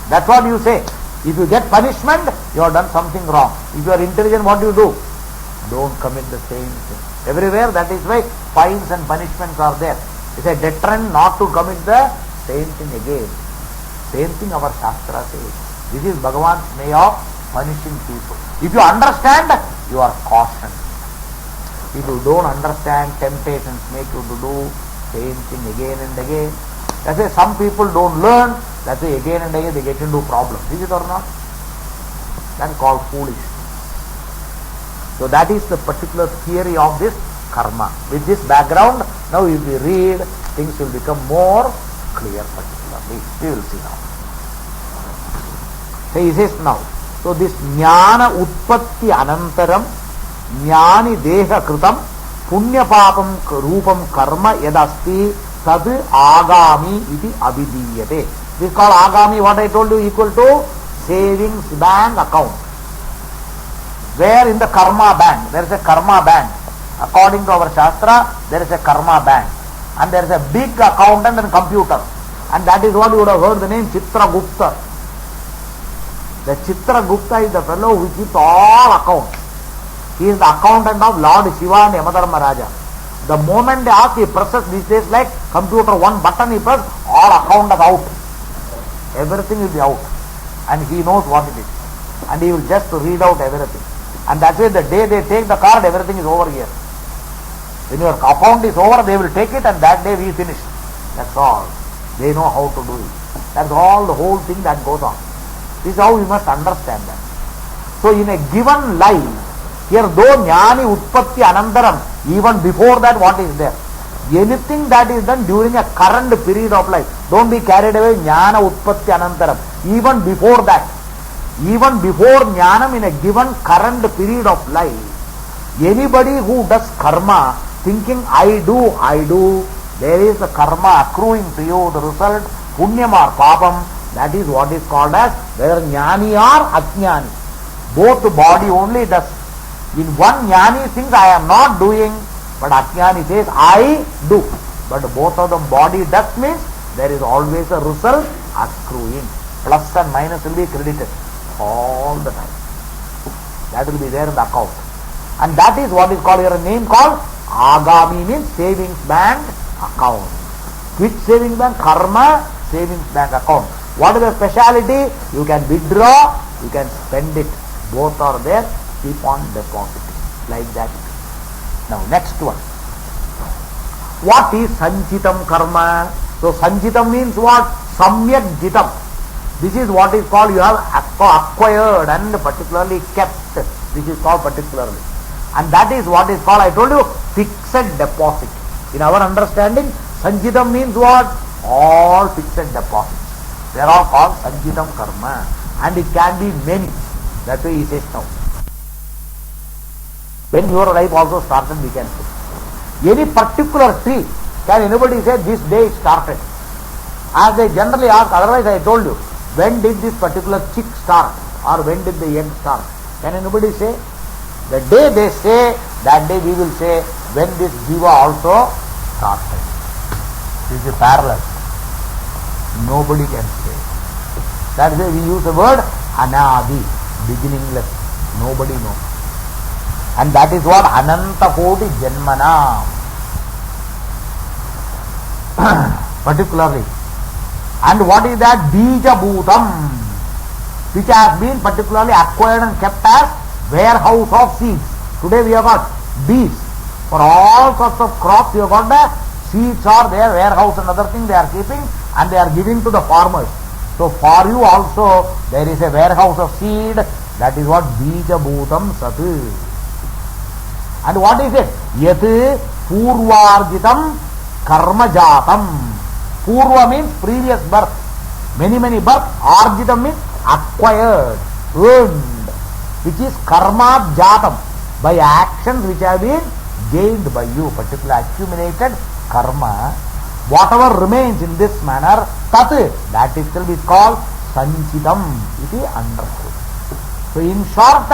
Speaker 1: That's what you say. If you get punishment, you have done something wrong. If you are intelligent, what do you do? Don't commit the same thing. Everywhere, that is why fines and punishments are there. It's a deterrent not to commit the same thing again. Same thing our Shastra says. This is Bhagavan's way of punishing people. If you understand, you are cautioned. If you don't understand, temptations make you to do same thing again and again. That's why some people don't learn. That's why again and again they get into problems. Is it or not? That's called foolish. So that is the particular theory of this karma. With this background, Now if we read, things will become more clear particularly. We will see now. So he says now, so this jnana utpatti anantaram jnani deha kritam punya papam rupam karma yadasti tad agami iti abhidiyate. This is called agami, what I told you, equal to savings bank account. Where in the karma bank, there is a karma bank. According to our shastra, there is a karma bank. And there is a big accountant and computer. And that is what you would have heard the name Chitragupta. The Chitragupta is the fellow who keeps all accounts. He is the accountant of Lord Shiva and Yamadharma Raja. The moment they ask, he presses these days like computer, one button he presses, all account is out. Everything will be out. And he knows what it is. And he will just read out everything. And that's why the day they take the card, everything is over here. When your account is over, they will take it and that day we finish. That's all. They know how to do it. That's all, the whole thing that goes on. This is how we must understand that. So in a given life, here though jnani utpatti anantaram, even before that what is there? Anything that is done during a current period of life, don't be carried away, jnana utpatti anantaram. Even before that, even before jnanam, in a given current period of life, anybody who does karma, thinking I do, there is the karma accruing to you, the result, punyam or papam, that is what is called as whether jnani or ajnani. Both the body only does. In one jnani thinks I am not doing, but ajnani says I do. But both of them body does means there is always a result accruing. Plus and minus will be credited all the time. That will be there in the account. And that is what is called here a name called agami, means savings bank account. Which savings bank? Karma savings bank account. What is the speciality? You can withdraw, you can spend it. Both are there, keep on depositing. Like that. Now next one. What is sanchitam karma? So sanchitam means what? Samyak jitam. This is what is called, you have acquired and particularly kept. This is called particularly. And that is what is called, I told you, fixed deposit. In our understanding, sanchitam means what? All fixed deposits. They are all called sanchitam karma. And it can be many. That's why he says now. When your life also started, we can say. Any particular tree, can anybody say this day it started? As they generally ask, otherwise I told you, when did this particular chick start? Or when did the egg start? Can anybody say? The day they say, that day we will say, when this jiva also started. This is parallel. Nobody can say. That is why we use the word anadi, beginningless. Nobody knows. And that is what ananta koti janmana. Particularly. And what is that? Bija bhutam, which has been particularly acquired and kept as warehouse of seeds. Today we have got bees. For all sorts of crops you have got the seeds are there, warehouse and other things they are keeping and they are giving to the farmers. So for you also there is a warehouse of seed. That is what bija bhutam sat. And what is it? Yat purvarjitam karma jatam. Purva means previous birth. Many birth. Arjitam means acquired, earned, which is karma jatam, by actions which have been gained by you, particularly accumulated karma. Whatever remains in this manner, tat, that itself is called sanchitam. It is understood. So in short,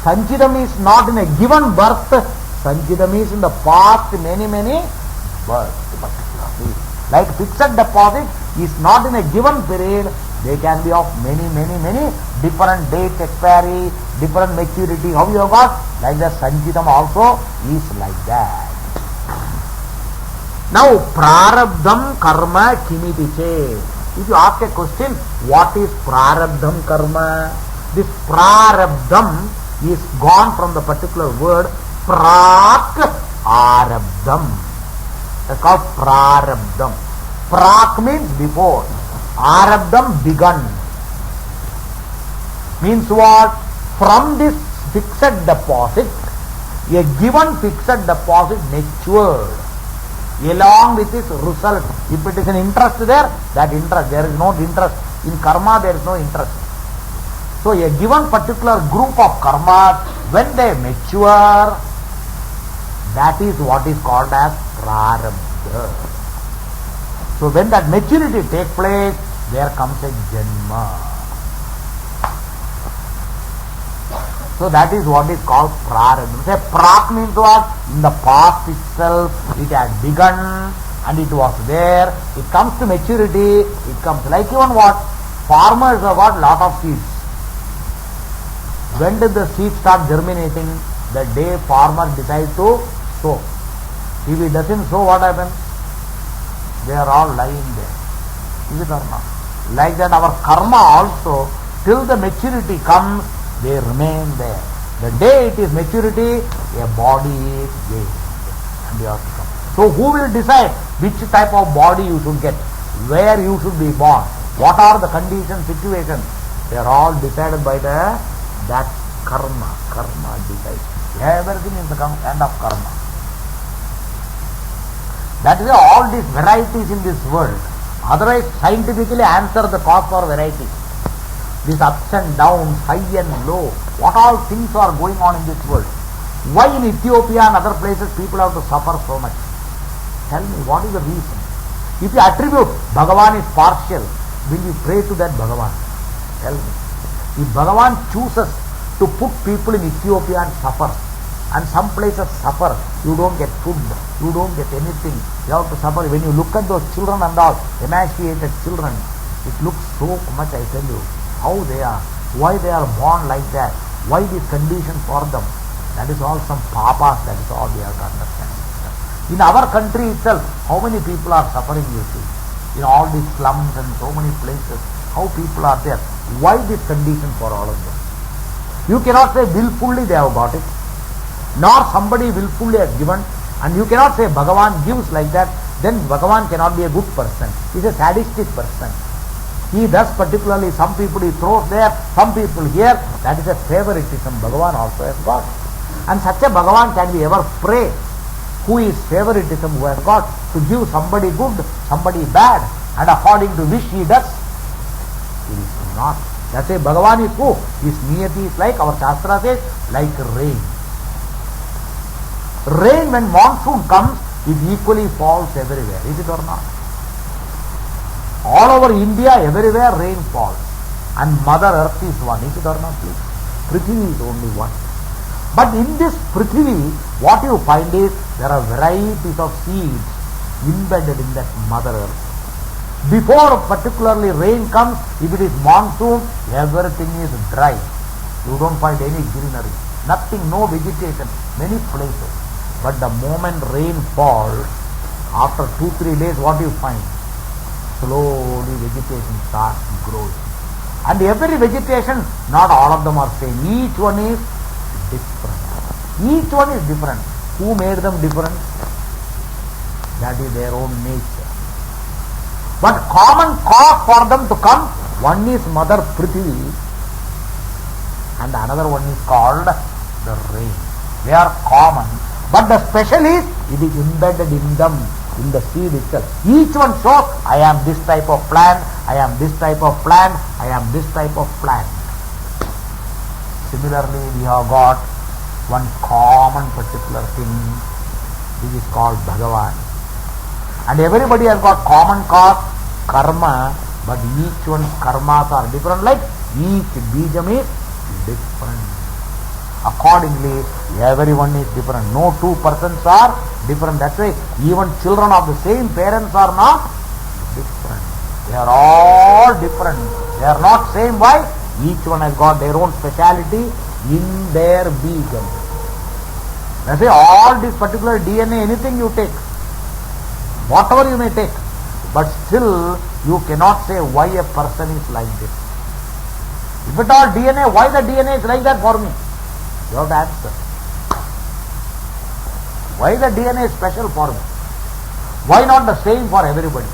Speaker 1: sanchitam is not in a given birth, sanchitam is in the past many births particularly. Like fixed deposit is not in a given period, they can be of many different date expiry, different maturity. How you have got? Like the sanchitam also is like that. Now prarabdham karma kimiti che. If you ask a question, what is prarabdham karma? This prarabdham is gone from the particular word prak arabdham. That's called prarabdham. Prak means before. Arabdham begun. Means what? From this fixed deposit, a given fixed deposit matured. along with its result. If it is an interest there, that interest, there is no interest. In karma there is no interest. So a given particular group of karmas, when they mature, that is what is called as prarabdha. So when that maturity takes place, there comes a janma. So that is what is called prarabdha. Say prak means what? In the past itself it had begun and it was there. It comes to maturity, it comes like even what? Farmers have got lot of seeds. When did the seed start germinating? The day farmer decides to sow. If he doesn't sow, what happens? They are all lying there. Is it or not? Like that our karma also, till the maturity comes, they remain there. The day it is maturity, a body is gained. And you have to come. So who will decide which type of body you should get? Where you should be born? What are the conditions, situations? They are all decided by that karma. Karma decides. Everything is the end of karma. That is why all these varieties in this world. Otherwise, scientifically answer the cause for varieties. These ups and downs, high and low, what all things are going on in this world. Why in Ethiopia and other places people have to suffer so much? Tell me, what is the reason? If you attribute Bhagavan is partial, will you pray to that Bhagavan? Tell me. If Bhagavan chooses to put people in Ethiopia and suffer, and some places suffer, you don't get food, you don't get anything, you have to suffer. When you look at those children and all, emaciated children, it looks so much, I tell you, how they are, why they are born like that, why this condition for them. That is all some papas, that is all we have to understand. In our country itself, how many people are suffering, you see? In all these slums and so many places, how people are there. Why this condition for all of them? You cannot say willfully they have got it, nor somebody willfully has given, and you cannot say Bhagavan gives like that, then Bhagavan cannot be a good person. He is a sadistic person. He does particularly, some people he throws there, some people here, that is a favoritism Bhagavan also has got. And such a Bhagavan can we ever pray? Who is favoritism, who has got to give somebody good, somebody bad, and according to which he does? It is not. That's why Bhagavan is who? His niyati is like, our Shastra says, like rain. Rain, when monsoon comes, it equally falls everywhere. Is it or not? All over India, everywhere rain falls. And Mother Earth is one. Is it or not, please? Prithvi is only one. But in this Prithvi, what you find is, there are varieties of seeds embedded in that Mother Earth. Before particularly rain comes, if it is monsoon, everything is dry. You don't find any greenery. Nothing, no vegetation, many places. But the moment rain falls, after 2-3 days, what do you find? Slowly vegetation starts growing. And every vegetation, not all of them are same. Each one is different. Each one is different. Who made them different? That is their own nature. But common cause for them to come, one is Mother Prithvi and another one is called the rain. They are common. But the special is, it is embedded in them, in the seed itself. Each one shows, I am this type of plant, I am this type of plant, I am this type of plant. Similarly, we have got one common particular thing, which is called Bhagavan. And everybody has got common cause, karma, but each one's karmas are different, like each bijam is different. Accordingly, everyone is different. No two persons are different. That's why even children of the same parents are not different. They are all different. They are not same. Why? Each one has got their own speciality in their bijam. That's why all this particular DNA, anything you take, whatever you may take, but still you cannot say why a person is like this. If it all DNA, why the DNA is like that for me? You have to answer. Why the DNA is special for me? Why not the same for everybody?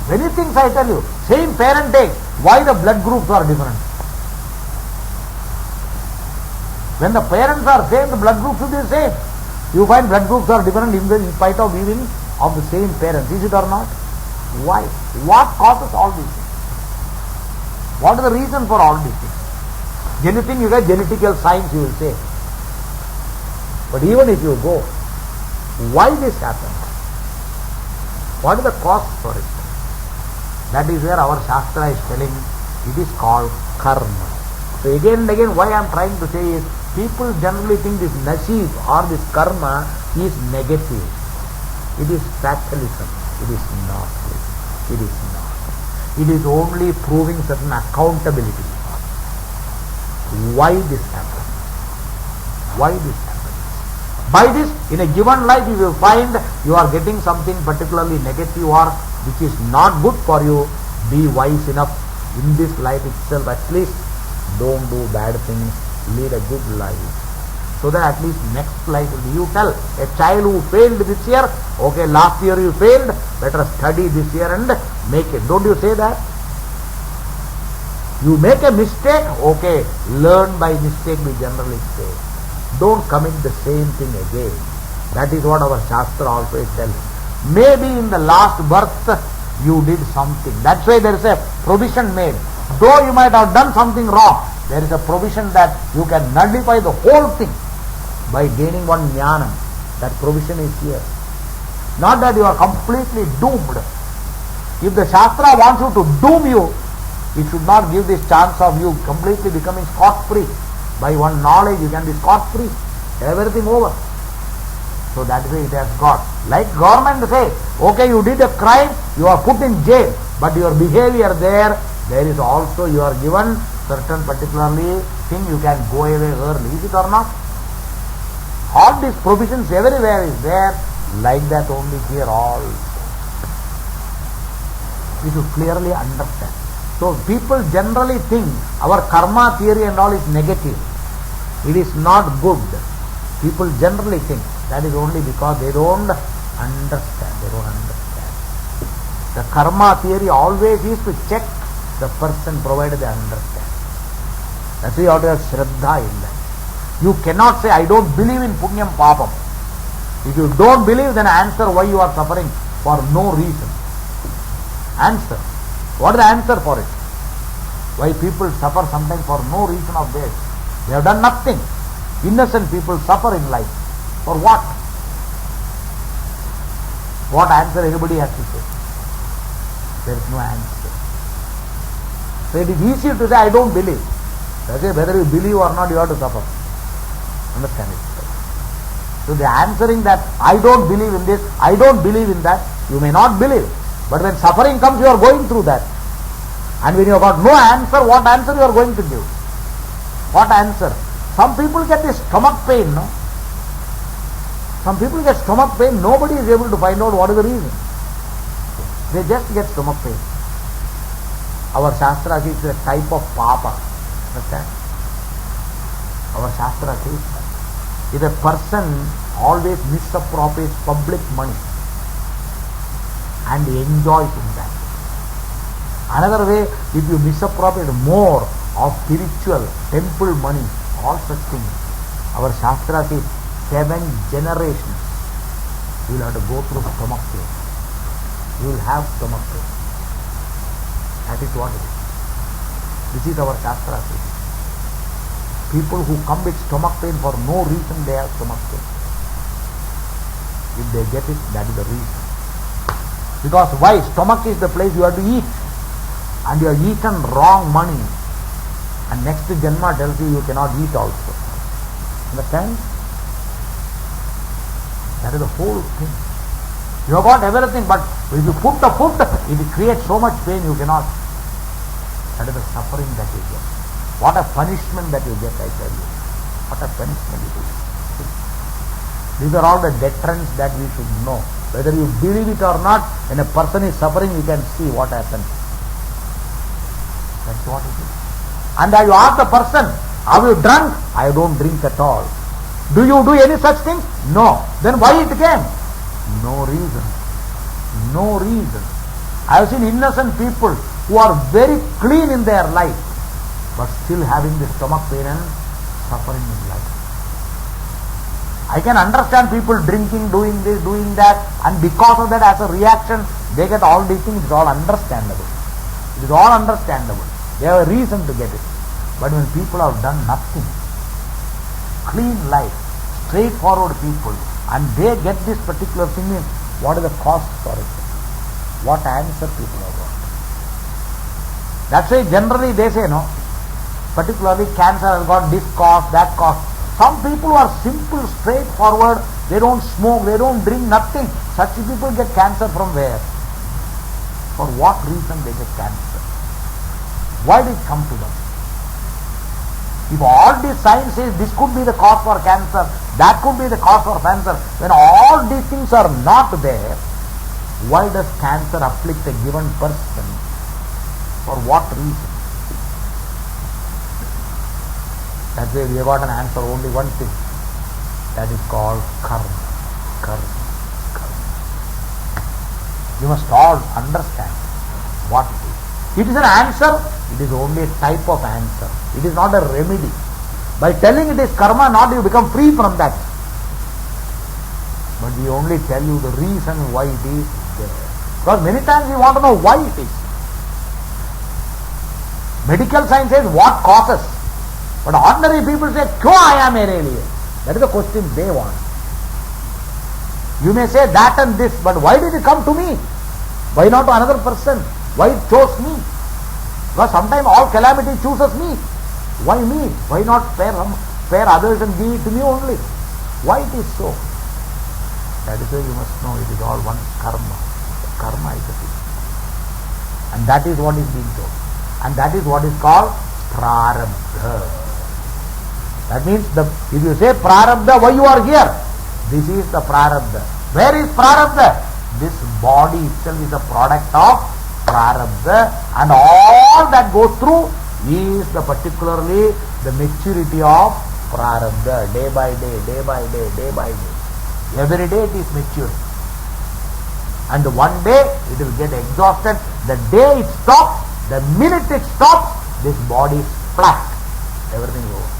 Speaker 1: Many things I tell you, same parent take, why the blood groups are different? When the parents are same, the blood groups will be the same. You find blood groups are different in spite of being of the same parents. Is it or not? Why? What causes all these things? What is the reason for all these things? Anything you get genetical science, you will say. But even if you go, why this happens? What is the cause for it? That is where our Shastra is telling it is called karma. So again and again, why I am trying to say is, people generally think this nasib or this karma is negative. It is fatalism. It is not. It is not. It is only proving certain accountability. Why this happens? Why this happens? By this, in a given life, you will find you are getting something particularly negative or which is not good for you. Be wise enough in this life itself, at least don't do bad things, lead a good life. So that at least next life, you tell a child who failed this year, okay, last year you failed, better study this year and make it. Don't you say that? You make a mistake, okay, learn by mistake, we generally say. Don't commit the same thing again. That is what our Shastra also is telling. Maybe in the last birth you did something. That's why there is a provision made. Though you might have done something wrong, there is a provision that you can nullify the whole thing by gaining one jnanam. That provision is here. Not that you are completely doomed. If the Shastra wants you to doom you, it should not give this chance of you completely becoming scot-free. By one knowledge you can be scot-free. Everything over. So that way it has got. Like government say, okay, you did a crime, you are put in jail, but your behavior there is also, you are given certain particularly thing, you can go away early. Is it or not? All these provisions everywhere is there. Like that only here also. You should clearly understand. So people generally think our karma theory and all is negative. It is not good. People generally think. That is only because they don't understand. They don't understand. The karma theory always is to check the person provided they understand. That's why you have to have shraddha in that. You cannot say, I don't believe in punyam papam. If you don't believe, then answer why you are suffering for no reason. Answer. What is the answer for it? Why people suffer sometimes for no reason of theirs. They have done nothing. Innocent people suffer in life. For what? What answer anybody has to say? There is no answer. So it is easy to say, I don't believe. That's why whether you believe or not, you have to suffer. Understand it? So the answering that, I don't believe in this, I don't believe in that, you may not believe. But when suffering comes, you are going through that. And when you have got no answer, what answer you are going to give? What answer? Some people get this stomach pain, no? Some people get stomach pain, nobody is able to find out what is the reason. They just get stomach pain. Our Shastra says it's a type of papa. Understand? Our Shastra says that. If a person always misappropriates public money and enjoys in that. Another way, if you misappropriate more of spiritual, temple money, all such things, our Shastra says 7 generations you will have to go through stomach pain. You will have stomach pain. That is what it is. This is our Shastra says. People who come with stomach pain for no reason, they have stomach pain. If they get it, that is the reason. Because why? Stomach is the place you have to eat. And you have eaten wrong money. And next Janma tells you cannot eat also. Understand? That is the whole thing. You have got everything, but if you put the food, it creates so much pain you cannot. That is the suffering that you get. What a punishment that you get, I tell you. What a punishment it is. These are all the deterrents that we should know. Whether you believe it or not, when a person is suffering, you can see what happens. That's what it is. And you ask the person, are you drunk? I don't drink at all. Do you do any such thing? No. Then why it came? No reason. No reason. I have seen innocent people who are very clean in their life, but still having the stomach pain and suffering in life. I can understand people drinking, doing this, doing that, and because of that, as a reaction, they get all these things. It's all understandable. It is all understandable. They have a reason to get it. But when people have done nothing, clean life, straightforward people, and they get this particular thing in, what is the cost for it? What answer people have got? That's why generally they say, no, particularly cancer has got this cost, that cost. Some people who are simple, straightforward, they don't smoke, they don't drink, nothing. Such people get cancer from where? For what reason they get cancer? Why did it come to them? If all these science says this could be the cause for cancer, that could be the cause for cancer, when all these things are not there, why does cancer afflict a given person? For what reason? That's why we have got an answer, only one thing. That is called karma. Karma. Karma. You must all understand what it is. It is an answer, it is only a type of answer. It is not a remedy. By telling it is karma, not you become free from that. But we only tell you the reason why it is there. Because many times we want to know why it is. Medical science says what causes. But ordinary people say, "Kyo I am alien?" That is the question they want. You may say that and this, but why did it come to me? Why not to another person? Why it chose me? Because sometimes all calamity chooses me. Why me? Why not spare others and give it to me only? Why it is so? That is why you must know it is all one karma. Karma is the thing. And that is what is being told. And that is what is called prarabdha. That means, if you say prarabdha, why you are here? This is the prarabdha. Where is prarabdha? This body itself is a product of prarabdha, and all that goes through is particularly the maturity of prarabdha. Day by day, day by day, day by day. Every day it is maturing. And one day it will get exhausted. The day it stops, the minute it stops, this body is flat. Everything is over.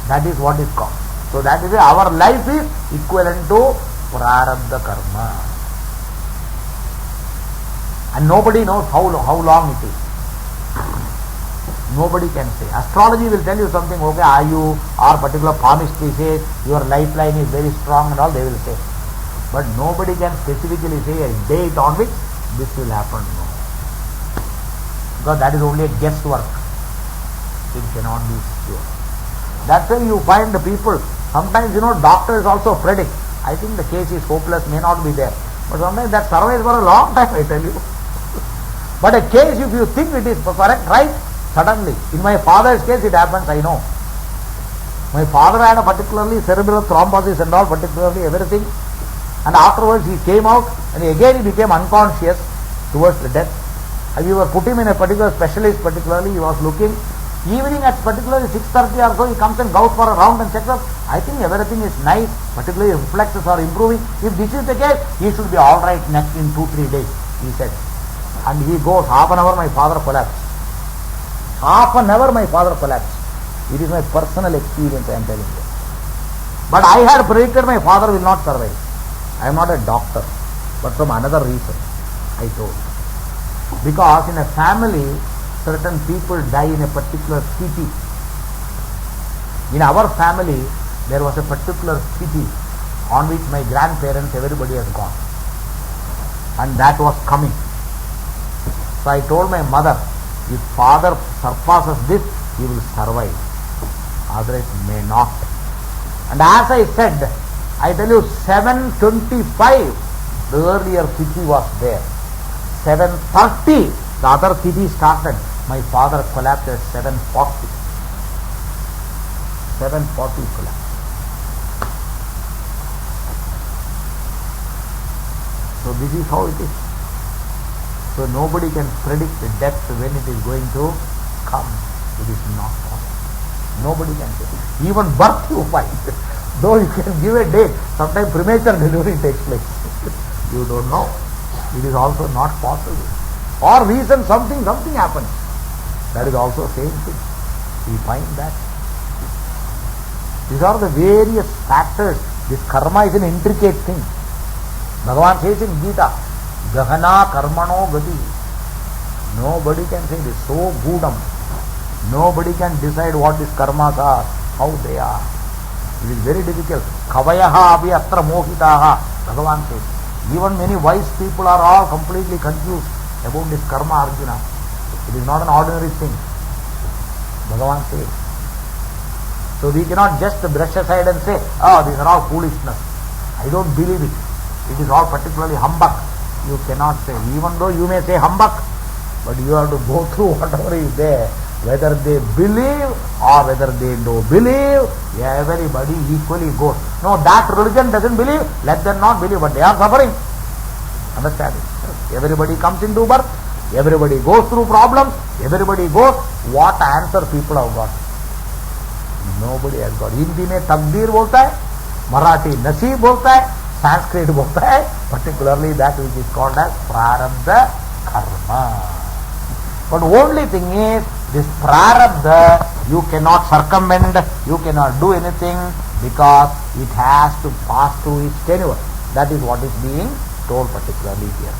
Speaker 1: That is what is called. So that is why our life is equivalent to prarabdha karma. And nobody knows how long it is. Nobody can say. Astrology will tell you something, okay, are you, or particular palmistry says your lifeline is very strong and all, they will say. But nobody can specifically say a date on which this will happen. No. Because that is only a guesswork. It cannot be sure. That's why you find the people, sometimes doctors also predict. I think the case is hopeless, may not be there. But sometimes that survives for a long time, I tell you. But a case, if you think it is correct, right, suddenly. In my father's case it happens, I know. My father had a particularly cerebral thrombosis and all, particularly everything. And afterwards he came out and again he became unconscious towards the death. And we were put him in a particular specialist, particularly he was looking. Evening at particularly 6:30 or so, he comes and goes for a round and checks up. I think everything is nice, particularly reflexes are improving. If this is the case, he should be all right next in 2-3 days, he said. And he goes, half an hour my father collapsed. Half an hour my father collapsed. It is my personal experience I am telling you. But I had predicted my father will not survive. I am not a doctor, but from another reason, I told. Because in a family, certain people die in a particular city. In our family, there was a particular city on which my grandparents, everybody has gone. And that was coming. So I told my mother, if father surpasses this, he will survive. Otherwise may not. And as I said, I tell you, 7:25, the earlier city was there. 7:30, the other city started. My father collapsed at 7:40. 7:40 collapsed. So this is how it is. So nobody can predict the death when it is going to come. It is not possible. Nobody can say. Even birth you find. Though you can give a date, sometimes premature delivery takes place. You don't know. It is also not possible. Or reason something happens. That is also same thing. We find that. These are the various factors. This karma is an intricate thing. Bhagavan says in Gita, Gahana karmano gati. Nobody can say it is so gudam. Nobody can decide what these karmas are, how they are. It is very difficult. Kavayaha api atra mohitaha. Bhagavan says. Even many wise people are all completely confused about this karma, Arjuna. It is not an ordinary thing. Bhagavan says. So we cannot just brush aside and say, oh, these are all foolishness. I don't believe it. It is all particularly humbug. You cannot say. Even though you may say humbug, but you have to go through whatever is there. Whether they believe or whether they don't believe, everybody equally goes. No, that religion doesn't believe, let them not believe, but they are suffering. Understand it? Everybody comes into birth, everybody goes through problems, everybody goes. What answer people have got? Nobody has got. Hindi में तकदीर बोलता है, मराठी नसीब बोलता है, Sanskrit बोलता है, particularly that which is called as prarabdha karma. But only thing is, this prarabdha, you cannot circumvent, you cannot do anything because it has to pass through its tenure. That is what is being told particularly here.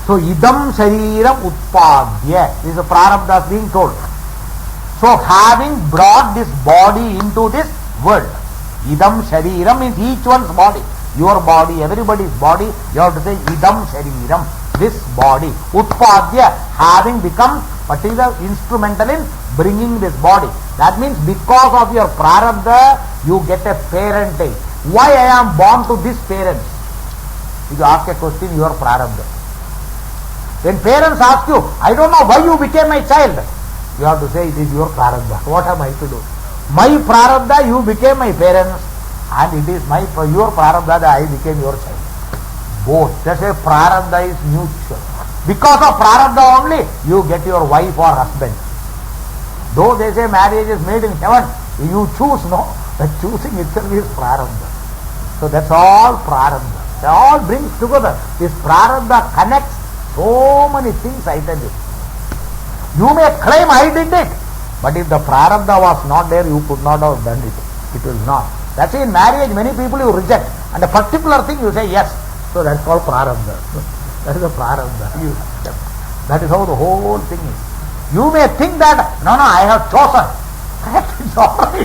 Speaker 1: So, idam shariram utpadya, this is the prarabdha being told. So, having brought this body into this world, idam shariram means each one's body, your body, everybody's body, you have to say idam shariram. This body, utpadya, having become particular instrumental in bringing this body. That means because of your prarabdha, you get a parentage. Why I am born to this parents? If you ask a question, your prarabdha. When parents ask you, I don't know why you became my child, you have to say it is your prarabdha. What am I to do? My prarabdha, you became my parents, and it is your prarabdha that I became your child. Both. That's why prarabdha is mutual. Because of prarabdha only, you get your wife or husband. Though they say marriage is made in heaven, you choose, no. The choosing itself is prarabdha. So that's all prarabdha. They all brings together. This prarabdha connects so many things, I tell you. You may claim I did it, but if the prarabdha was not there, you could not have done it. It will not. That's why in marriage, many people you reject. And a particular thing you say yes. So that's called prarabdha. That is the prarabdha. That is how the whole thing is. You may think that, no, I have chosen. It's alright.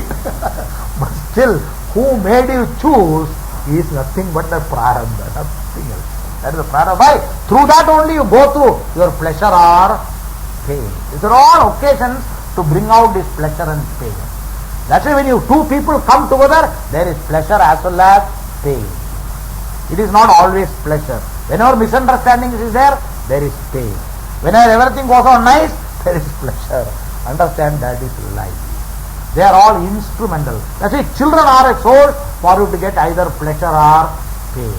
Speaker 1: But still, who made you choose is nothing but the prarabdha, nothing else. That is the prarabdha. Why? Through that only you go through your pleasure or pain. These are all occasions to bring out this pleasure and pain. That's why when two people come together, there is pleasure as well as pain. It is not always pleasure. Whenever misunderstanding is there is pain. Whenever everything goes on nice, there is pleasure. Understand, that is life. They are all instrumental. That's why children are a source for you to get either pleasure or pain.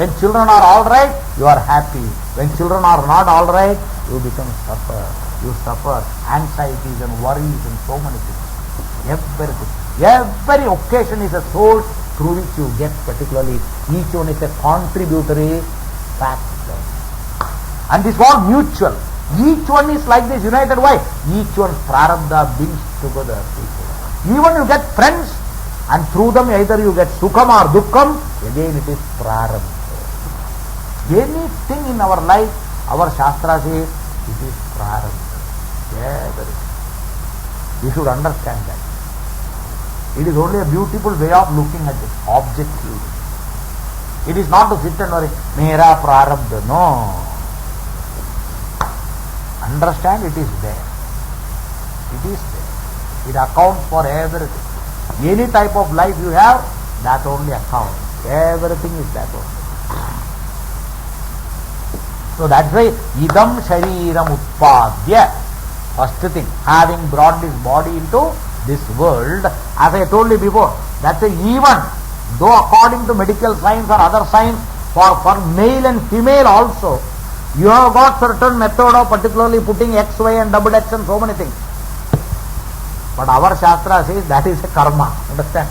Speaker 1: When children are alright, you are happy. When children are not alright, you become suffer. You suffer anxieties and worries and so many things. Everything. Every occasion is a source through which you get, particularly each one is a contributory factor. And this is all mutual. Each one is like this, united. Why? Each one's prarabdha brings together people. Even you get friends, and through them either you get sukham or dukkham, again it is prarabdha. Anything in our life, our shastra says, it is prarabdha. Everything. You should understand that. It is only a beautiful way of looking at it, objectively. It is not to sit and worry, mera prarabdha. No. Understand, it is there. It is there. It accounts for everything. Any type of life you have, that only accounts. Everything is that only. So that's why, idam shariram utpadya. First thing, having brought this body into this world, as I told you before, that's a even though according to medical science or other science, for male and female also, you have got certain method of particularly putting X, Y and double X and so many things. But our Shastra says that is a karma. Understand?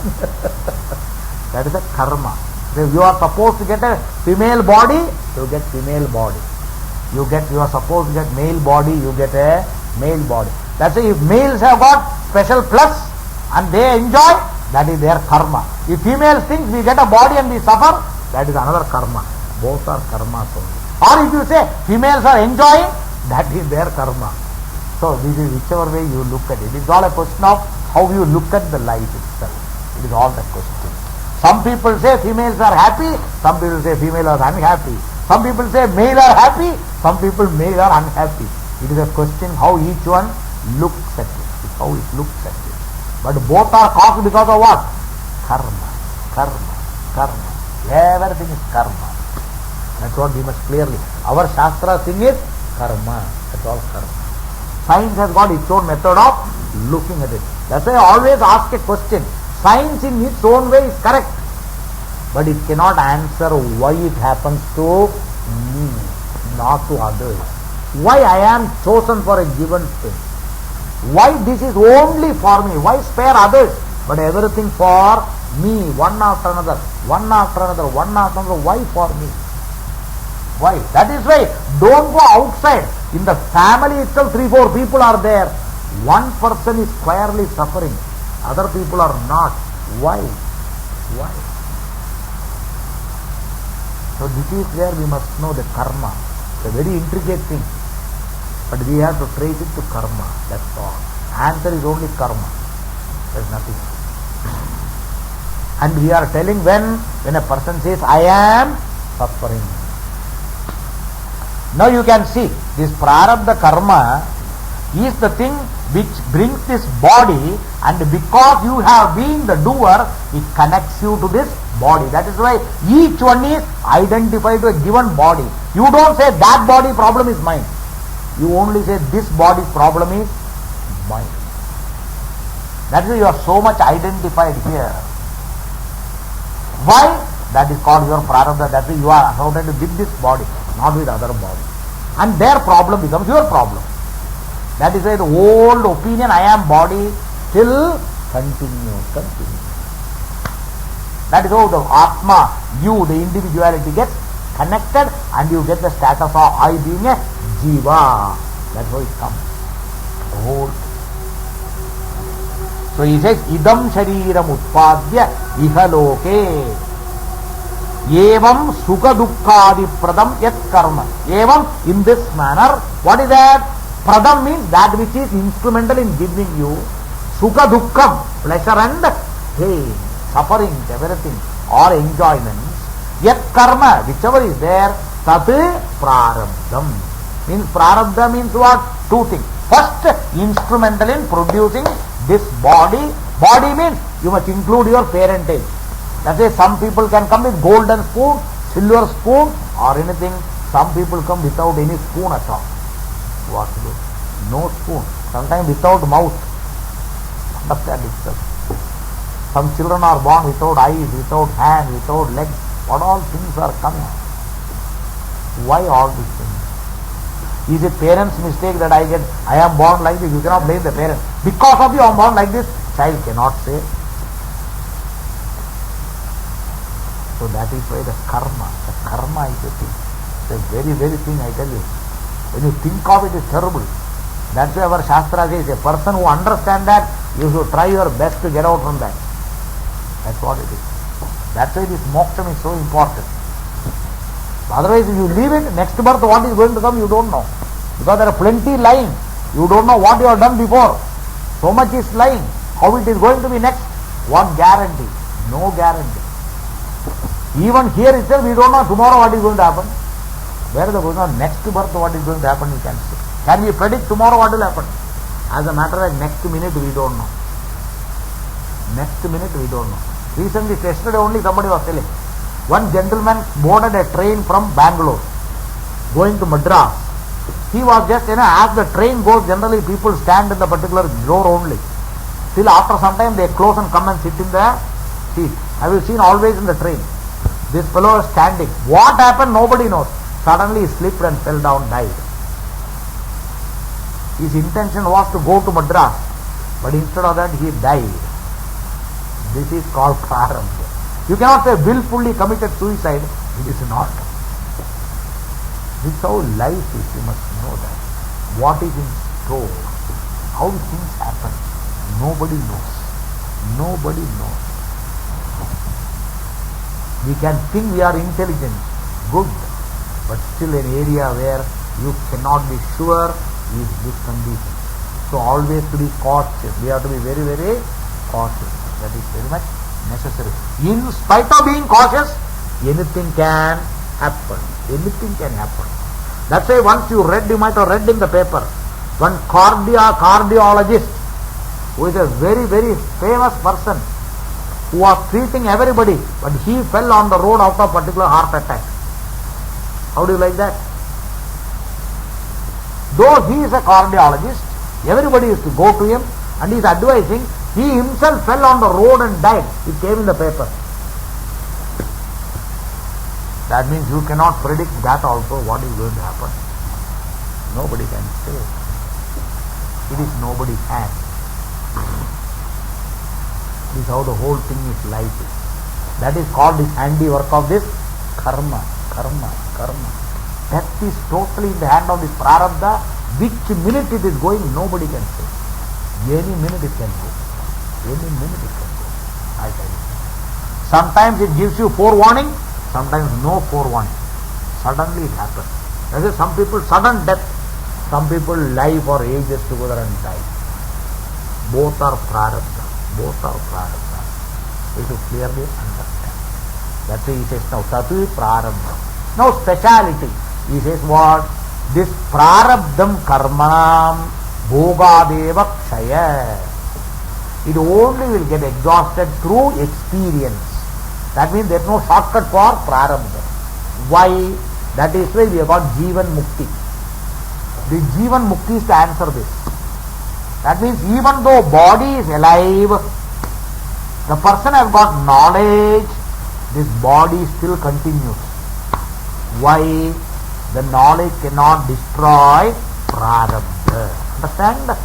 Speaker 1: That is a karma. If you are supposed to get a female body, you get female body. You are supposed to get male body, you get a male body. That's why if males have got special plus and they enjoy, that is their karma. If females think we get a body and we suffer, that is another karma. Both are karmas only. Or if you say females are enjoying, that is their karma. So this is whichever way you look at it. It is all a question of how you look at the life itself. It is all the question. Some people say females are happy, some people say females are unhappy. Some people say male are happy, some people male are unhappy. It is a question how each one looks at it. It's how it looks at it. But both are caused because of what? Karma, karma, karma. Everything is karma. That's what we must clearly. Our Shastra thing is karma. That's all karma. Science has got its own method of looking at it. That's why I always ask a question. Science in its own way is correct, but it cannot answer why it happens to me, not to others. Why I am chosen for a given thing. Why this is only for me. Why spare others, but everything for me, one after another, one after another, one after another. Why for me? Why? That is why don't go outside. In the family itself 3-4 people are there. One person is squarely suffering. Other people are not. Why? Why? So this is where we must know the karma. It's a very intricate thing. But we have to trace it to karma. That's all. Answer is only karma. There's nothing. And we are telling when a person says, I am suffering. Now you can see, this prarabdha karma is the thing which brings this body, and because you have been the doer, it connects you to this body. That is why each one is identified to a given body. You don't say that body problem is mine. You only say this body's problem is mine. That is why you are so much identified here. Why? That is called your prarabdha. That is why you are associated with this body, not with other body. And their problem becomes your problem. That is why the old opinion, I am body, still continues. That is how the Atma, you, the individuality gets connected, and you get the status of I being a Jiva. That's how it comes. The whole. So he says, Idam Shariram Utpadya Ihaloke. Evam Sukha Dukkadi Pradam Yat Karma. Evam, in this manner, what is that? Pradam means that which is instrumental in giving you Sukha Dukkam, pleasure and pain, suffering, everything, or enjoyments. Yat Karma, whichever is there, Tat Prarabdham. Means Prarabdha means what? Two things. First, instrumental in producing this body. Body means you must include your parentage. That's why some people can come with golden spoon, silver spoon, or anything. Some people come without any spoon at all. What to do? No spoon. Sometimes without mouth. Understand itself. Some children are born without eyes, without hands, without legs. What all things are coming? Why all these things? Is it parents' mistake that I am born like this? You cannot blame the parents. Because of you I am born like this. Child cannot say. So that is why the karma is the thing. The very, very thing I tell you. When you think of it, it's terrible. That's why our Shastra says, a person who understands that, you should try your best to get out from that. That's what it is. That's why this moksha is so important. Otherwise, if you leave it, next birth what is going to come, you don't know. Because there are plenty lying. You don't know what you have done before. So much is lying. How it is going to be next? What guarantee? No guarantee. Even here itself, we don't know tomorrow what is going to happen. Where the question, next birth what is going to happen, you can say. Can we predict tomorrow what will happen? As a matter of next minute, we don't know. Next minute, we don't know. Recently, yesterday only somebody was telling. One gentleman boarded a train from Bangalore, going to Madras. He was just, as the train goes, generally people stand in the particular door only. Till after some time, they close and come and sit in the seat. Have you seen always in the train? This fellow is standing. What happened, nobody knows. Suddenly he slipped and fell down, died. His intention was to go to Madras, but instead of that he died. This is called prarabdha. You cannot say willfully committed suicide. It is not. This is how life is. You must know that. What is in store, how things happen, nobody knows. Nobody knows. We can think we are intelligent, good, but still an area where you cannot be sure is this condition. So always to be cautious. We have to be very, very cautious. That is very much necessary. In spite of being cautious, anything can happen. Anything can happen. That's why once you might have read in the paper, one cardiologist, who is a very, very famous person, who was treating everybody, but he fell on the road after a particular heart attack. How do you like that? Though he is a cardiologist, everybody used to go to him and he is advising. He himself fell on the road and died. It came in the paper. That means you cannot predict that also, what is going to happen. Nobody can say. It is nobody's hand. This is how the whole thing is life. That is called the handiwork of this karma. Death is totally in the hand of this prarabdha. Which minute it is going, nobody can say. Any minute it can go. Any minute it can go. I tell you. Sometimes it gives you forewarning, sometimes no forewarning. Suddenly it happens. That is, some people sudden death, some people lie for ages together and die. Both are prarabdha. Both are prarabdha. We should clearly understand. That's why he says now, Tattva prarabdha. Now speciality. He says what? This prarabdham karmanam bhogadeva kshaya. It only will get exhausted through experience. That means there is no shortcut for prarabdha. Why? That is why we have got Jivan Mukti. The Jivan Mukti is to answer this. That means even though body is alive, the person has got knowledge, this body still continues. Why? The knowledge cannot destroy prarabdha. Understand?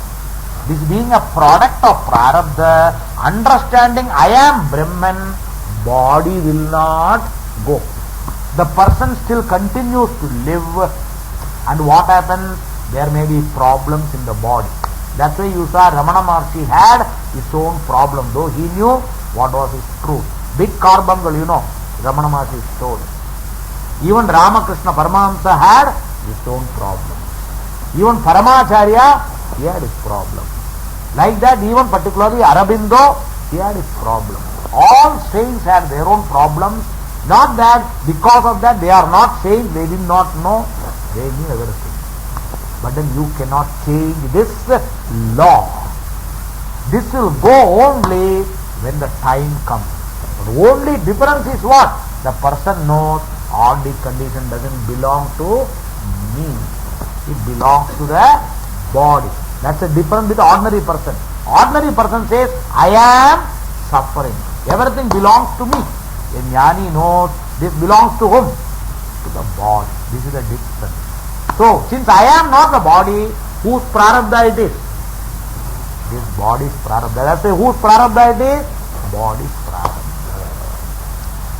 Speaker 1: This being a product of prarabdha, understanding I am Brahman, body will not go. The person still continues to live, and what happens? There may be problems in the body. That's why you saw Ramana Maharshi had his own problem, though he knew what was his truth. Big Karbangal, Ramana Maharshi told. Even Ramakrishna Paramahamsa had his own problem. Even Paramacharya, he had his problem. Like that, even particularly Aurobindo, he had his problem. All saints had their own problems. Not that because of that they are not saints, they did not know, they knew everything. But then you cannot change this law. This will go only when the time comes. But only difference is what? The person knows all the condition doesn't belong to me. It belongs to the body. That's the difference with the ordinary person. Ordinary person says, I am suffering. Everything belongs to me. A jnani knows this belongs to whom? To the body. This is the difference. So, since I am not the body, whose prarabdha it is? This body's prarabdha. That's why whose prarabdha it is? Body's prarabdha.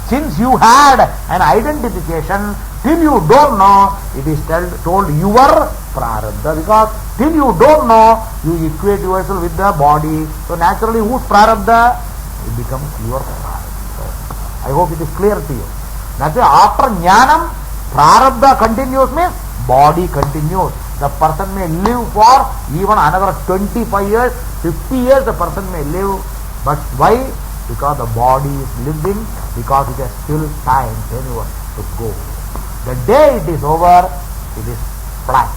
Speaker 1: Since you had an identification, till you don't know, it is told your prarabdha. Because till you don't know, you equate yourself with the body. So naturally, whose prarabdha? It becomes your prarabdha. I hope it is clear to you. That's why after jnanam, prarabdha continues means body continues. The person may live for even another 25 years, 50 years the person may live. But why? Because the body is living, because it has still time anywhere to go. The day it is over, it is flat.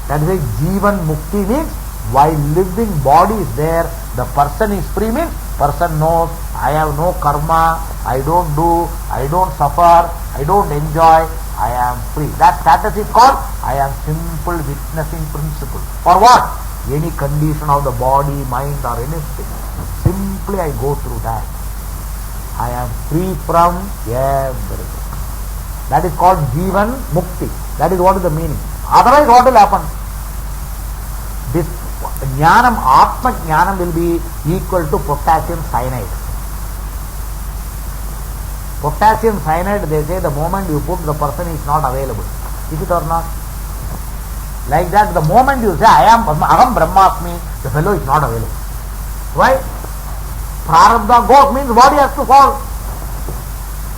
Speaker 1: That is why Jivan Mukti means while living body is there, the person is free means person knows I have no karma, I don't do, I don't suffer, I don't enjoy, I am free. That status is called I am simple witnessing principle. For what? Any condition of the body, mind or anything. Simply I go through that. I am free from everything. That is called Jivan Mukti. That is what is the meaning. Otherwise what will happen? This jnanam, Atma jnanam will be equal to potassium cyanide. Potassium cyanide, they say the moment you put, the person is not available. Is it or not? Like that, the moment you say I am Aham Brahmasmi, the fellow is not available. Why? Prarabdha goes means body has to fall.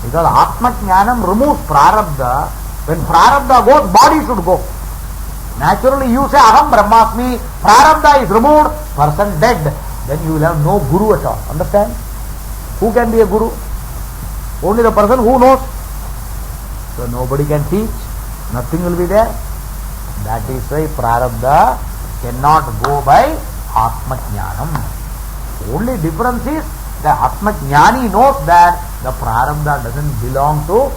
Speaker 1: Because Atma Jnanam removes Prarabdha. When Prarabdha goes, body should go. Naturally you say Aham Brahmasmi, Prarabdha is removed, person dead. Then you will have no guru at all. Understand? Who can be a guru? Only the person who knows. So nobody can teach. Nothing will be there. That is why Prarabdha cannot go by Atma Jnanam. Only difference is the Atma Jnani knows that the Prarabdha doesn't belong to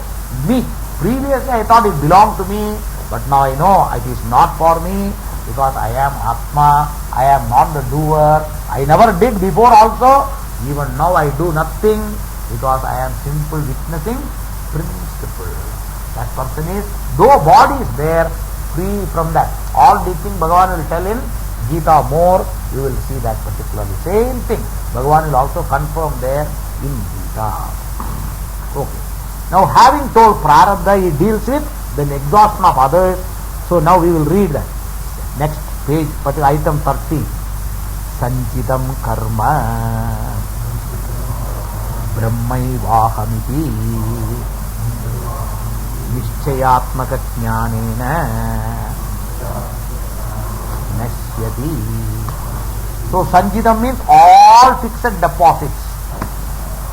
Speaker 1: me. Previously I thought it belonged to me, but now I know it is not for me because I am Atma, I am not the doer. I never did before also. Even now I do nothing because I am simple witnessing principle. That person is, though body is there, free from that. All these things Bhagavan will tell in Gita more, you will see that particularly. Same thing, Bhagavan will also confirm there in Gita. Okay. Now having told Prarabdha, he deals with the exhaustion of others. So now we will read that. Next page, item 13. Sanchitam karma brahmaivahamiti nischayatmaka jnanena nashyati. So sanchitam means all fixed deposits.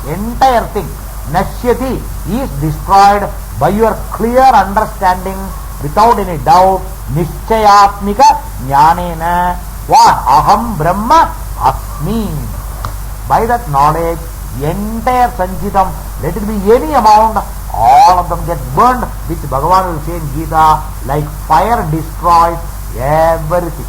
Speaker 1: Entire thing. Nashyati is destroyed by your clear understanding without any doubt. Nischayatmika jnanena. What? Aham Brahma Asmi. By that knowledge, entire Sanchitam, let it be any amount, all of them get burned, which Bhagavan will say in Gita, like fire destroys everything.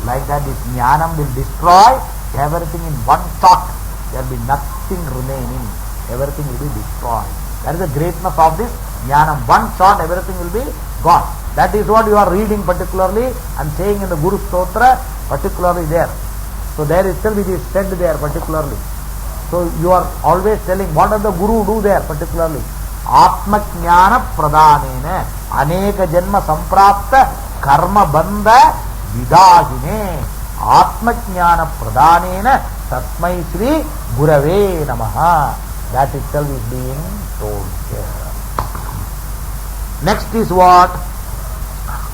Speaker 1: Like that, this Jnanam will destroy everything in one shot. There will be nothing remaining. Everything will be destroyed. That is the greatness of this Jnanam. One shot, everything will be gone. That is what you are reading particularly and saying in the Guru Stotra, particularly there. So there itself it is said there particularly. So you are always telling what does the Guru do there particularly. Atma Jnana Pradhanena Aneka Janma Samprapta Karma Bandha Vidahine Atma Jnana Pradhanena Tasmai Sri Gurave Namaha. That itself is being told here. Next is what?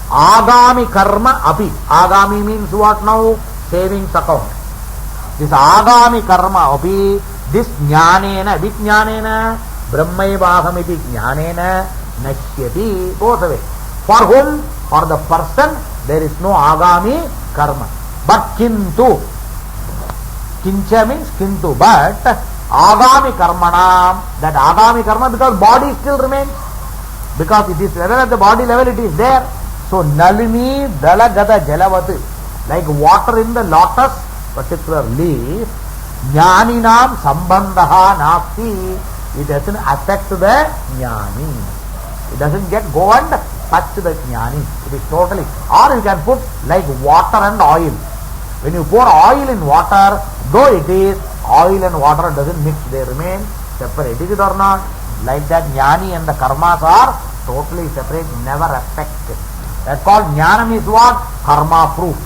Speaker 1: Agami karma api. Agami means what now? Savings account. This agami karma api, this jnanena, which jnanena? Brahmaivahamiti jnanena nashyati. Goes away. For whom? For the person, there is no agami karma. But kintu. Kincha means kintu. But agami karmanam, that agami karma, because body still remains. Because it is level at the body level, it is there. So nalini dalagada jalavati, like water in the lotus, particular leaf, jnaninam sambandhaha nasti, it doesn't affect the jnani. It doesn't go and touch the jnani. It is totally, or you can put like water and oil. When you pour oil in water, though it is oil and water doesn't mix, they remain separate. Is it or not? Like that, jnani and the karmas are totally separate, never affected. That's called jnanam is what? Karma proof,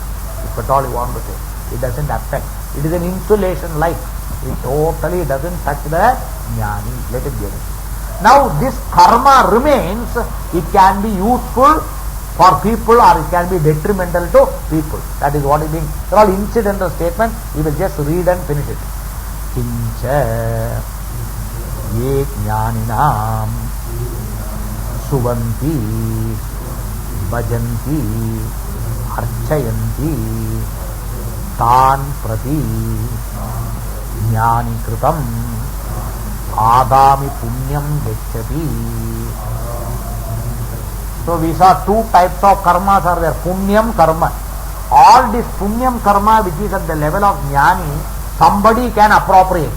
Speaker 1: if at all you want to say. It doesn't affect. It is an insulation like. It totally doesn't touch the jnani. Let it be. Now this karma remains. It can be useful for people or it can be detrimental to people. That is what is being. They're all incidental statements. We will just read and finish it. Kincha ye jnaninam suvanti bhajanti archayanti tan prati jnani kritam agami punyam gacchati. So we saw two types of karmas are there. Punyam karma. All this punyam karma which is at the level of jnani, somebody can appropriate.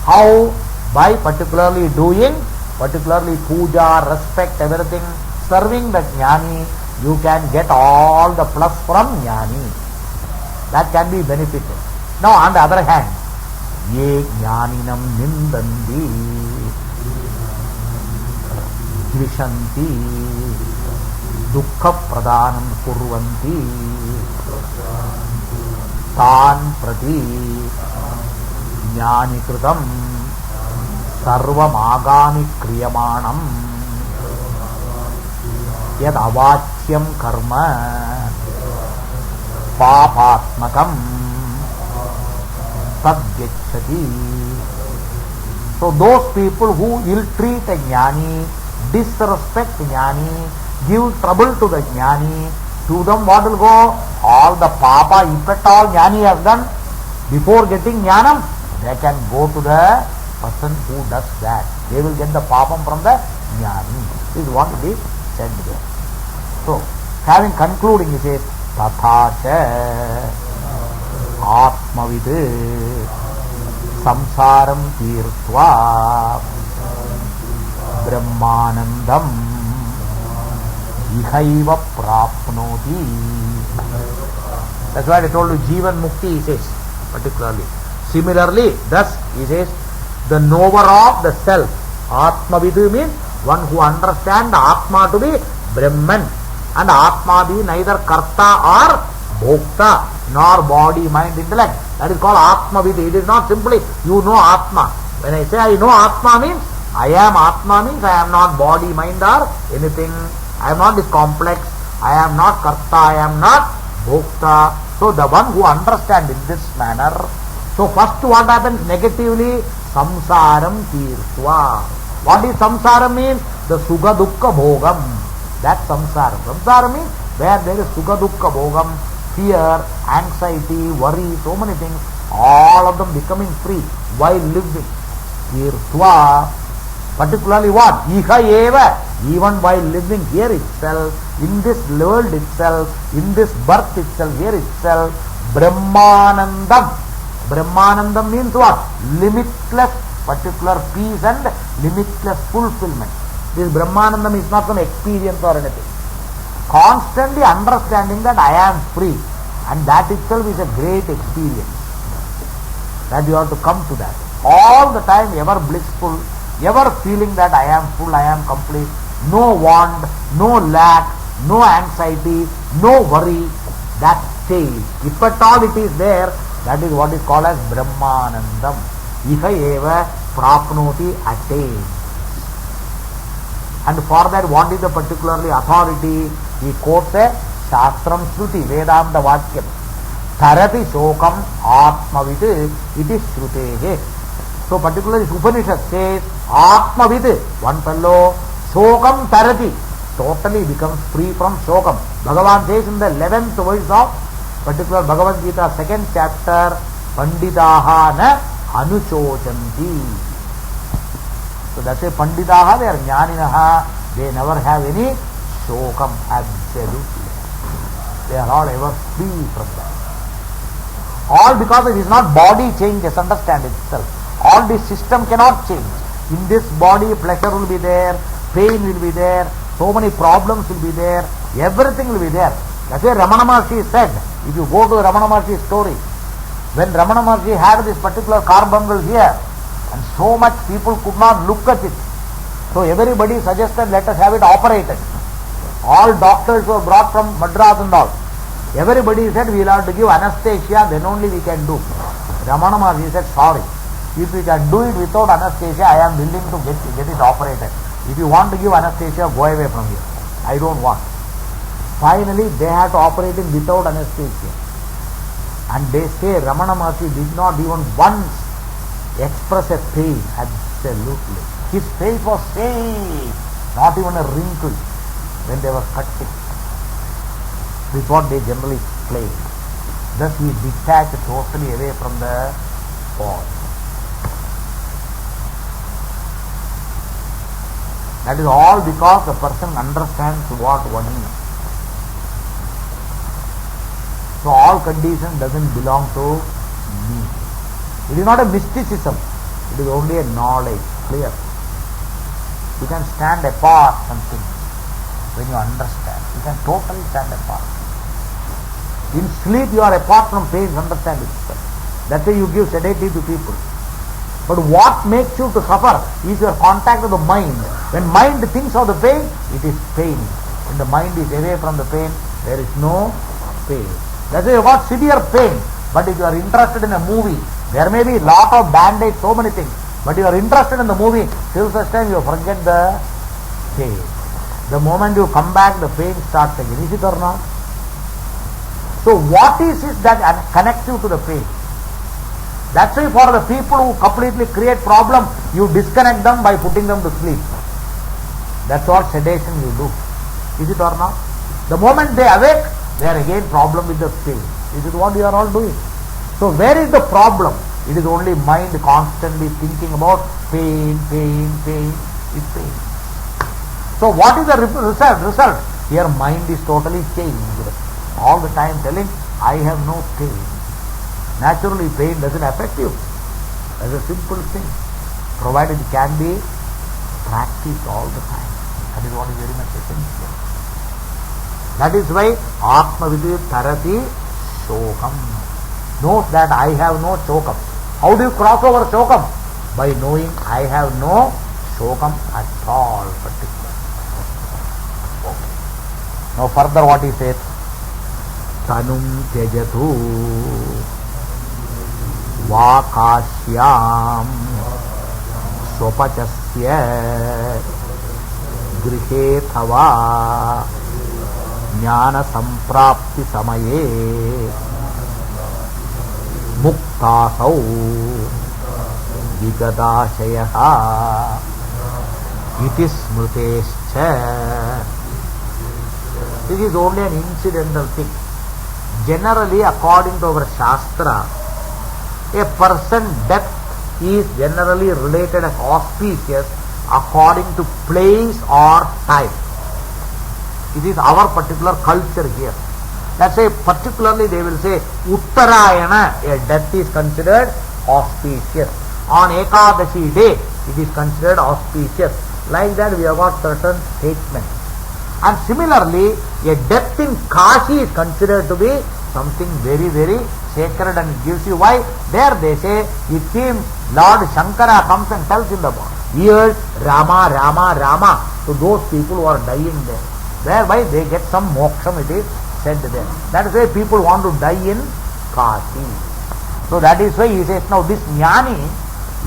Speaker 1: How? By particularly doing, particularly puja, respect, everything, serving the jnani, you can get all the plus from jnani. That can be benefited. Now on the other hand, ye jnaninam nindandi dvishanti dukkha pradhanam kurvanti tan prati jnani kritam sarvam agami kriyamanam yad avachyam karma papatmakam tadgyachati. So those people who ill-treat a jnani, disrespect jnani, give trouble to the jnani, to them what will go? All the papa, if at all jnani has done, before getting jnanam, they can go to the person who does that. They will get the papam from the jnani. This is what it is said there. So, having concluding, he says, Tatha cha atmavid samsaram tirtva brahmanandam ihaiva prapnoti. That's why I told you Jivan Mukti, he says, particularly. Similarly, thus, he says, the knower of the self. Atmavidu means one who understands Atma to be Brahman. And Atma be neither Karta or Bhokta, nor body, mind, intellect. That is called Atmavidu. It is not simply you know Atma. When I say I know Atma means, I am Atma means I am not body, mind or anything. I am not this complex. I am not Karta. I am not Bhokta. So the one who understands in this manner. So first what happens negatively? Samsaram tirtva. What is samsara means? The sukha dukkha bhogam. That's samsara. Samsara means where there is sukha dukkha bhogam, fear, anxiety, worry, so many things, all of them becoming free while living. Tirtva. Particularly what? Iha eva. Even while living here itself, in this world itself, in this birth itself, here itself, Brahmanandam. Brahmanandam means what? Limitless particular peace and limitless fulfillment. This Brahmanandam is not some experience or anything. Constantly understanding that I am free, and that itself is a great experience. That you have to come to that. All the time ever blissful, ever feeling that I am full, I am complete, no want, no lack, no anxiety, no worry. That state, if at all it is there, that is what is called as Brahmanandam. Iha eva prapnoti, attain. And for that, what is the particularly authority? He quotes a Shastram Shruti, Vedanta Vakyam. Tarati Shokam Atmavid, it is Shrutehe. So particularly Upanishad says, Atmavid, one fellow, Shokam Tarati, totally becomes free from Shokam. Bhagavan says in the 11th verse of particular Bhagavad Gita, 2nd chapter, Panditaha na anuchochanti. So that's why Panditaha, they are Jnaninaha, they never have any Shokam, absolutely. They are all ever free from that. All because it is not body changes, understand itself. All this system cannot change. In this body, pleasure will be there, pain will be there, so many problems will be there, everything will be there. That's why Ramana Maharshi said, if you go to the Ramana Maharshi's story, when Ramana Maharshi had this particular carbuncle here, and so much people could not look at it. So everybody suggested, let us have it operated. All doctors were brought from Madras and all. Everybody said, we will have to give anesthesia, then only we can do. Ramana Maharshi said, sorry. If we can do it without anesthesia, I am willing to get it operated. If you want to give anesthesia, go away from here. I don't want. Finally, they had to operate it without anesthesia. And they say Ramana Maharshi did not even once express a pain, absolutely. His face was safe, not even a wrinkle when they were cutting. This is what they generally claim. Thus he detached totally away from the body. That is all because the person understands what one is. So all condition doesn't belong to me. It is not a mysticism. It is only a knowledge, clear. You can stand apart from things when you understand. You can totally stand apart. In sleep you are apart from pain, understand itself. That's why you give sedative to people. But what makes you to suffer is your contact with the mind. When mind thinks of the pain, it is pain. When the mind is away from the pain, there is no pain. That's why you got severe pain. But if you are interested in a movie, there may be lot of bandage, so many things. But you are interested in the movie, till such time you forget the pain. The moment you come back, the pain starts again. Is it or not? So what is it that connects you to the pain? That's why for the people who completely create problem, you disconnect them by putting them to sleep. That's what sedation you do. Is it or not? The moment they awake, they are again problem with the pain. Is it what you are all doing? So where is the problem? It is only mind constantly thinking about pain, pain, pain, it's pain. So what is the result? Here mind is totally changed. All the time telling, I have no pain. Naturally pain doesn't affect you. That's a simple thing. Provided it can be practiced all the time. That is what is very much essential. That is why Atma Vidhi Tarati Shokam. Knows that I have no Shokam. How do you cross over Shokam? By knowing I have no Shokam at all particular. Okay. Now further what he says, Tanum Tejatu Vakasyam Swapachasya Grihe Thava Jnana Samprapti Samaye Muktasau Vigadashayaha Iti Smrutescha. This is only an incidental thing. Generally, according to our Shastra, a person's death is generally related as auspicious according to place or time. It is our particular culture here. That's why particularly they will say Uttarayana, a death is considered auspicious. On Ekadashi day, it is considered auspicious. Like that we have got certain statements. And similarly, a death in Kashi is considered to be something very, very sacred, and it gives you why. There they say, it seems Lord Shankara comes and tells in the ears, Rama, Rama, Rama, to those people who are dying there. Thereby they get some moksham, it is said there. That is why people want to die in Kashi. So that is why he says, now this jnani,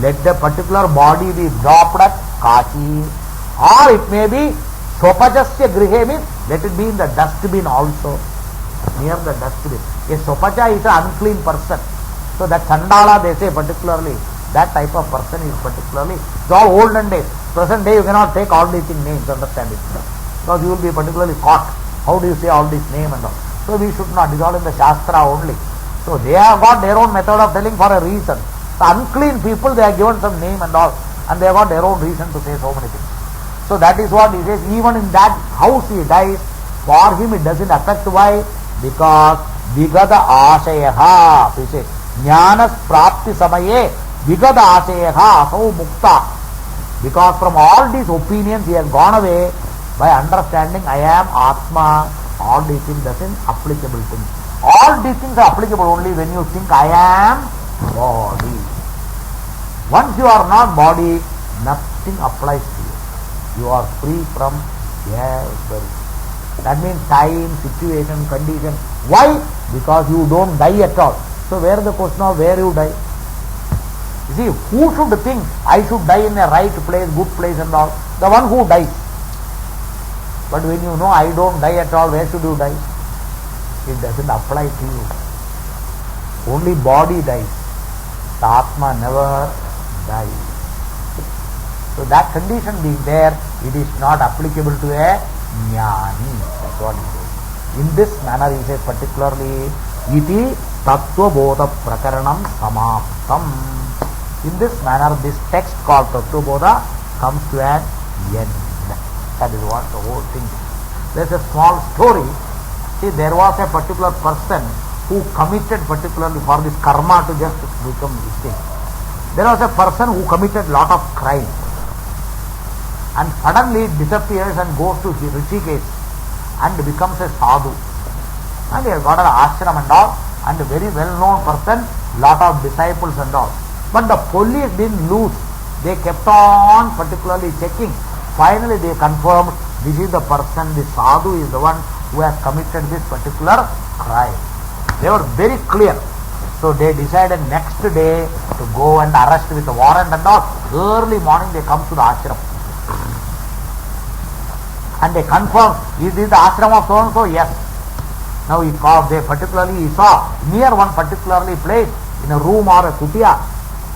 Speaker 1: let the particular body be dropped at Kashi, or it may be Sopajasya Grihe, means let it be in the dustbin also, near the dustbin. A Sopaja is an unclean person. So that Chandala they say particularly, that type of person is particularly, it's all olden days. Present day you cannot take all these names, understand it. Because you will be particularly caught. How do you say all this name and all? So we should not, it is all in the Shastra only. So they have got their own method of telling for a reason. The unclean people, they are given some name and all, and they have got their own reason to say so many things. So that is what he says, even in that house he dies, for him it doesn't affect. Why? Because Vigada Ashayaha, he says, Jnanas Prapti Samaye Vigada Ashayaha Asau Mukta. Because from all these opinions he has gone away by understanding I am Atma. All these things doesn't applicable to me. All these things are applicable only when you think I am body. Once you are not body, nothing applies to you. You are free from everything. That means time, situation, condition. Why? Because you don't die at all. So where is the question of where you die? You see, who should think I should die in a right place, good place and all? The one who dies. But when you know I don't die at all, where should you die? It doesn't apply to you. Only body dies. The Atma never dies. So that condition being there, it is not applicable to a jnani. That's what he says. In this manner he says particularly, iti Tattva Bodha Prakaranam Samaptam. In this manner this text called Tattva Bodha comes to an end. That is what the whole thing is. There is a small story. See, there was a particular person who committed particularly for this karma to just become this thing. There was a person who committed lot of crime, and suddenly disappears and goes to Rishikesh and becomes a sadhu. And he has got an ashram and all, and a very well known person, lot of disciples and all. But the police didn't lose. They kept on particularly checking. Finally they confirmed this is the person, the sadhu is the one who has committed this particular crime. They were very clear. So they decided next day to go and arrest with a warrant and all. Early morning they come to the ashram. And they confirm, is this the ashram of so and so? Yes. Now they particularly saw near one particularly place in a room or a kutia,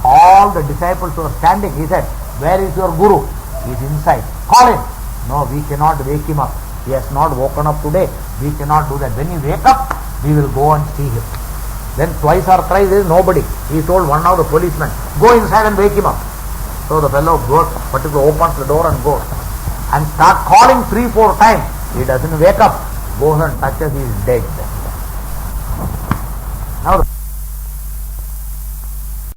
Speaker 1: all the disciples were standing. He said, where is your guru? He is inside. Call him. No, we cannot wake him up. He has not woken up today. We cannot do that. When he wake up, we will go and see him. Then twice or thrice there is nobody. He told one of the policemen, go inside and wake him up. So the fellow goes, particularly opens the door and goes. And start calling 3-4 times. He doesn't wake up. Goes and touches, he is dead.